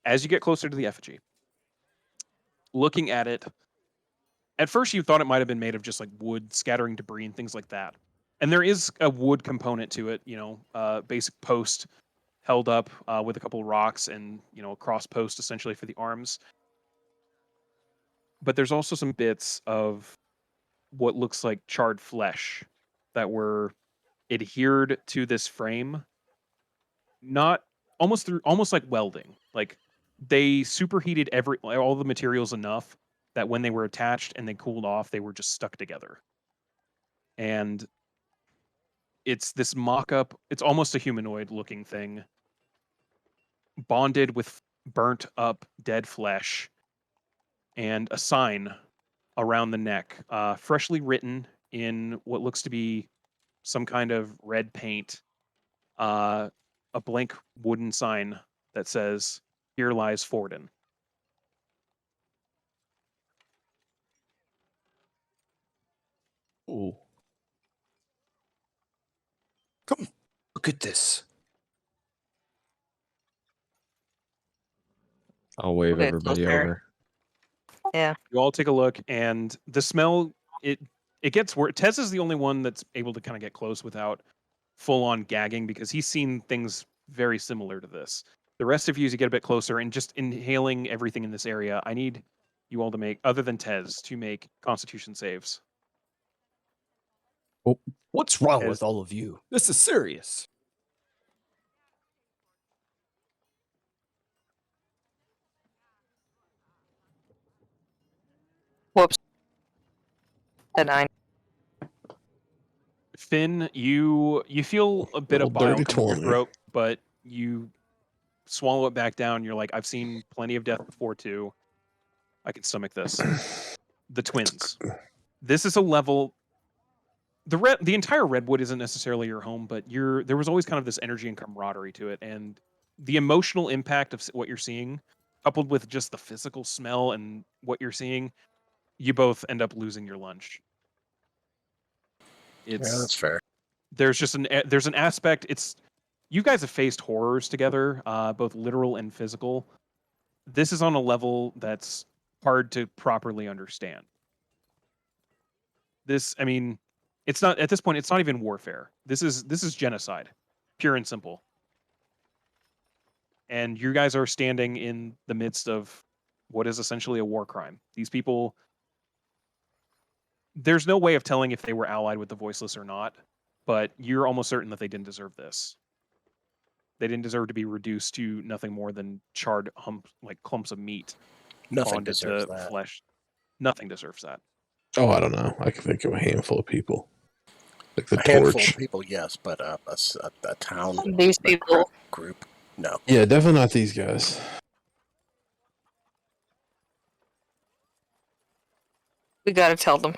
As you get closer to the effigy, looking at it, at first you thought it might have been made of just like wood, scattering debris and things like that. And there is a wood component to it. Basic post held up with a couple of rocks and a cross post essentially for the arms. But there's also some bits of what looks like charred flesh that were adhered to this frame, not almost like welding. Like they superheated all the materials enough that when they were attached and they cooled off, they were just stuck together. And it's this mock-up. It's almost a humanoid looking thing, bonded with burnt up dead flesh and a sign around the neck, freshly written in what looks to be some kind of red paint, a blank wooden sign that says, "Here lies Forden." Ooh. Come, look at this. I'll wave Okay, everybody closer. over. Yeah. You all take a look, and the smell it gets worse. Tez is the only one that's able to kind of get close without full on gagging because he's seen things very similar to this. The rest of you, as you get a bit closer and just inhaling everything in this area, I need you all to make, other than Tez, to make Constitution saves. What's wrong As- with all of you? This is serious. Whoops. A 9. Finn, you feel a bit Little of bile dirty come up your 20. throat, but you swallow it back down. You're like, I've seen plenty of death before too. I can stomach this. The twins. This is a level. The entire redwood isn't necessarily your home, but there was always kind of this energy and camaraderie to it, and the emotional impact of what you're seeing, coupled with just the physical smell and what you're seeing, you both end up losing your lunch. Yeah, It's that's fair. there's just there's an aspect. It's you guys have faced horrors together, both literal and physical. This is on a level that's hard to properly understand. I mean, it's not at this point. It's not even warfare. This is genocide, pure and simple. And you guys are standing in the midst of what is essentially a war crime. These people, there's no way of telling if they were allied with the voiceless or not, but you're almost certain that they didn't deserve this. They didn't deserve to be reduced to nothing more than charred clumps of meat Nothing bonded deserves to that. flesh. Nothing deserves that. Oh, I don't know. I can think of a handful of people. Like the A handful torch. of people, yes, but a town, These a people. group, no. Yeah, definitely not these guys. We gotta tell them.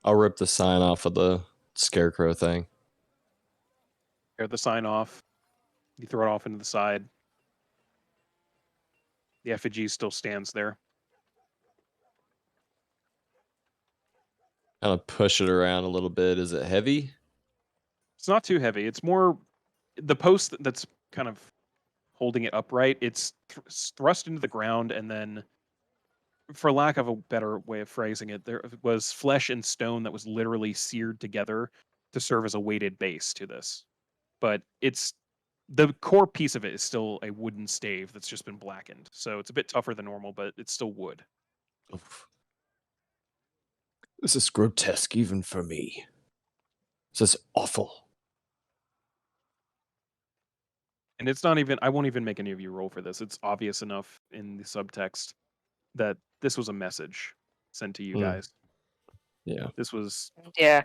I'll rip the sign off of the scarecrow thing. Tear the sign off. You throw it off into the side. The effigy still stands there. Kind of push it around a little bit. Is it heavy? It's not too heavy. It's more the post that's kind of holding it upright. It's thrust into the ground, and then, for lack of a better way of phrasing it, there was flesh and stone that was literally seared together to serve as a weighted base to this. But it's the core piece of it is still a wooden stave that's just been blackened. So it's a bit tougher than normal, but it's still wood. Oof. This is grotesque even for me. This is awful. And it's not even, I won't even make any of you roll for this. It's obvious enough in the subtext that this was a message sent to you Hmm. guys. Yeah. This was, Yeah.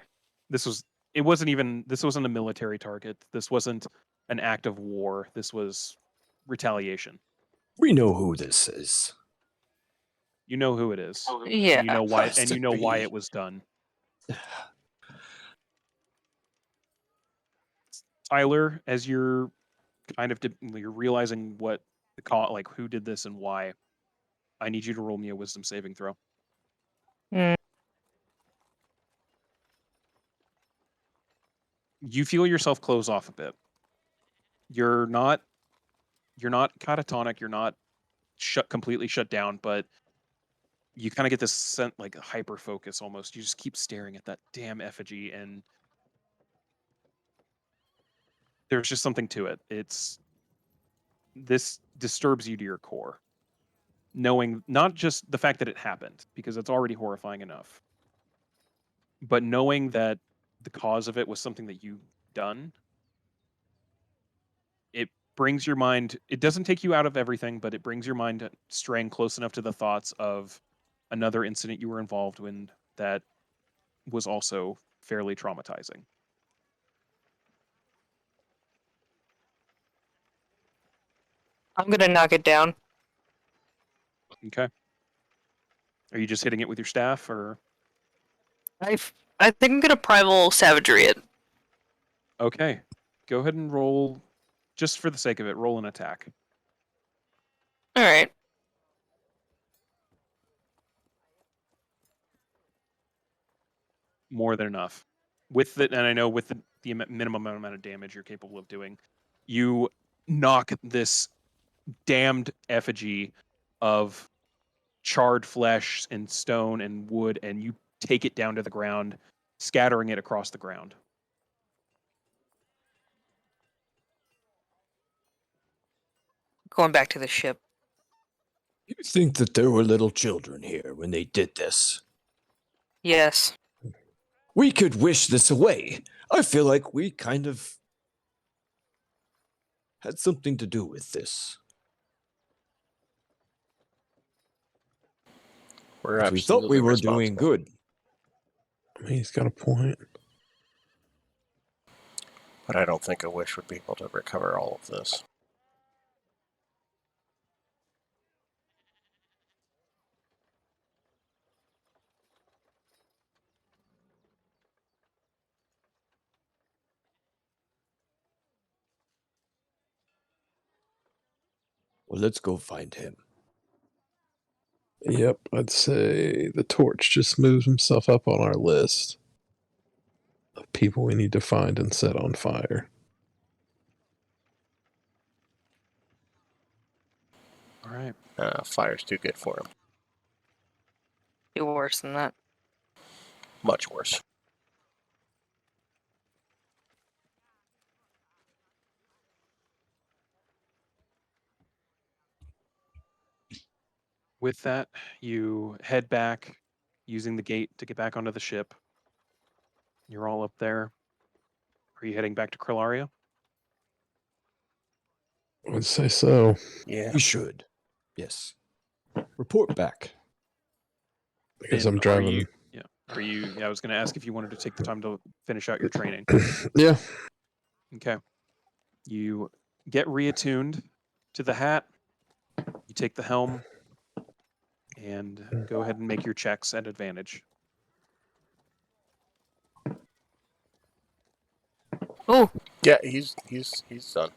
it wasn't even, this wasn't a military target. This wasn't an act of war. This was retaliation. We know who this is. You know who it is. Yeah. And you know why, Has and to you know why be. it was done. Tyler, as you're kind of you're realizing what the like who did this and why, I need you to roll me a wisdom saving throw. Mm. You feel yourself close off a bit. You're not catatonic, you're not completely shut down, but you kind of get this sense like hyper focus almost. You just keep staring at that damn effigy, and there's just something to it. This disturbs you to your core. Knowing not just the fact that it happened, because it's already horrifying enough, but knowing that the cause of it was something that you done, it brings your mind, it doesn't take you out of everything, but it brings your mind straying close enough to the thoughts of another incident you were involved in that was also fairly traumatizing. I'm gonna knock it down. Okay. Are you just hitting it with your staff, or? I think I'm gonna primal savagery it. Okay. Go ahead and roll, just for the sake of it, roll an attack. All right. More than enough. With the, and I know with the minimum amount of damage you're capable of doing, you knock this damned effigy of charred flesh and stone and wood, and you take it down to the ground, scattering it across the ground. Going back to the ship. You think that there were little children here when they did this? Yes. We could wish this away. I feel like we kind of had something to do with this. We're But we thought we absolutely were doing responsible. good. I mean, he's got a point. But I don't think a wish would be able to recover all of this. Well, let's go find him. Yep, I'd say the torch just moves himself up on our list of people we need to find and set on fire. All right. Fire's too good for him. Do worse than that. Much worse. With that, you head back using the gate to get back onto the ship. You're all up there. Are you heading back to Krillaria? I'd say so. Yeah. We should. Yes. Report back. Because Finn, I'm driving. Are you? Yeah, I was going to ask if you wanted to take the time to finish out your training. Yeah. Okay. You get reattuned to the hat. You take the helm, and go ahead and make your checks at advantage. Oh, Yeah, he's done.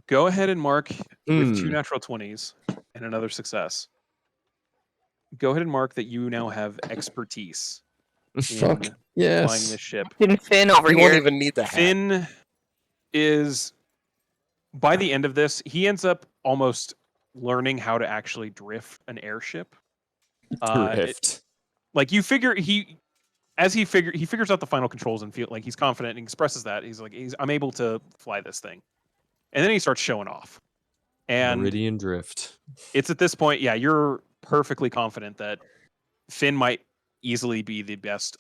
Go ahead and mark with 2 Hmm. natural 20s and another success. Go ahead and mark that you now have expertise Fuck. in Yes. flying this ship. didn't Finn over You here. won't even need the hat. Finn is, by the end of this, he ends up almost learning how to actually drift an airship. Drift. Like you figure he figures out the final controls and feel like he's confident and expresses that he's like I'm able to fly this thing, and then he starts showing off. And Meridian drift. it's at this point, yeah, you're perfectly confident that Finn might easily be the best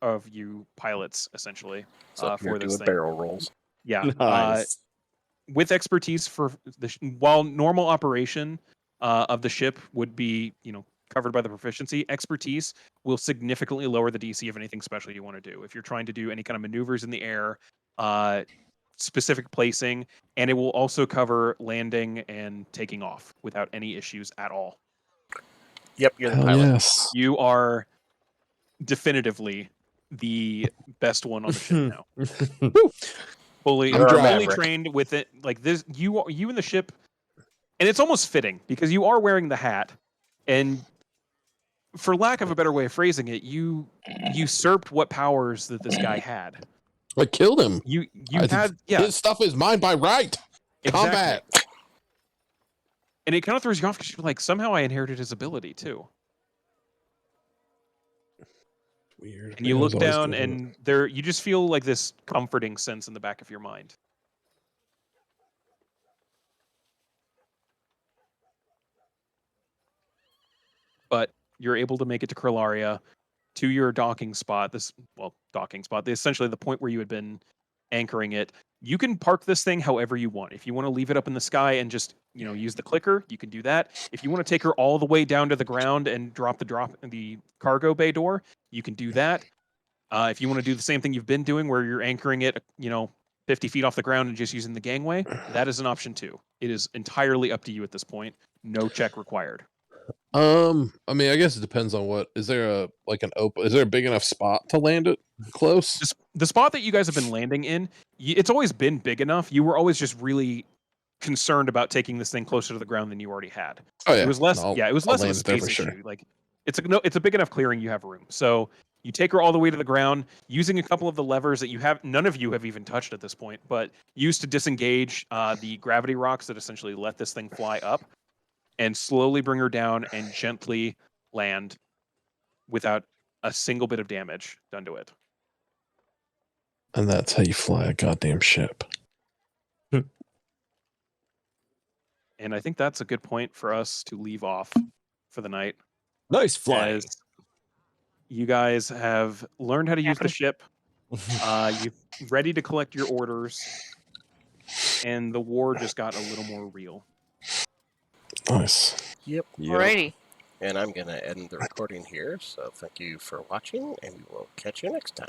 of you pilots, essentially, So for you're this doing thing. barrel rolls. Yeah. Nice. With expertise for while normal operation of the ship would be, covered by the proficiency, expertise will significantly lower the DC of anything special you want to do. If you're trying to do any kind of maneuvers in the air, specific placing, and it will also cover landing and taking off without any issues at all. Yep, you're the Hell pilot. yes. You are definitively the best one on the ship now. Fully, You're our fully Maverick. trained with it. Like this, you in the ship, and it's almost fitting because you are wearing the hat, and for lack of a better way of phrasing it, you usurped what powers that this guy had. I killed him. You I- had His stuff is mine by right. exactly. Combat. And it kind of throws you off because you're like, somehow I inherited his ability too. Weird. And you I was look always down, doing and there you just feel like this comforting sense in the back of your mind. But you're able to make it to Krillaria, to your docking spot. Essentially the point where you had been anchoring it. You can park this thing however you want. If you want to leave it up in the sky and just, use the clicker, you can do that. If you want to take her all the way down to the ground and drop the cargo bay door, you can do that. If you want to do the same thing you've been doing, where you're anchoring it, 50 feet off the ground and just using the gangway, that is an option too. It is entirely up to you at this point. No check required. I mean, I guess it depends on what is there is there a big enough spot to land it close? The spot that you guys have been landing in, it's always been big enough. You were always just really concerned about taking this thing closer to the ground than you already had. Oh yeah, It was less. No, It was I'll less of a land it there space for issue. sure. Like it's a big enough clearing. You have room. So you take her all the way to the ground using a couple of the levers that you have. None of you have even touched at this point, but used to disengage the gravity rocks that essentially let this thing fly up, and slowly bring her down and gently land without a single bit of damage done to it. And that's how you fly a goddamn ship. And I think that's a good point for us to leave off for the night. Nice flying. As you guys have learned how to use the ship, you're ready to collect your orders, and the war just got a little more real. Nice. Yep. Alrighty. And I'm going to end the recording here. So thank you for watching, and we will catch you next time.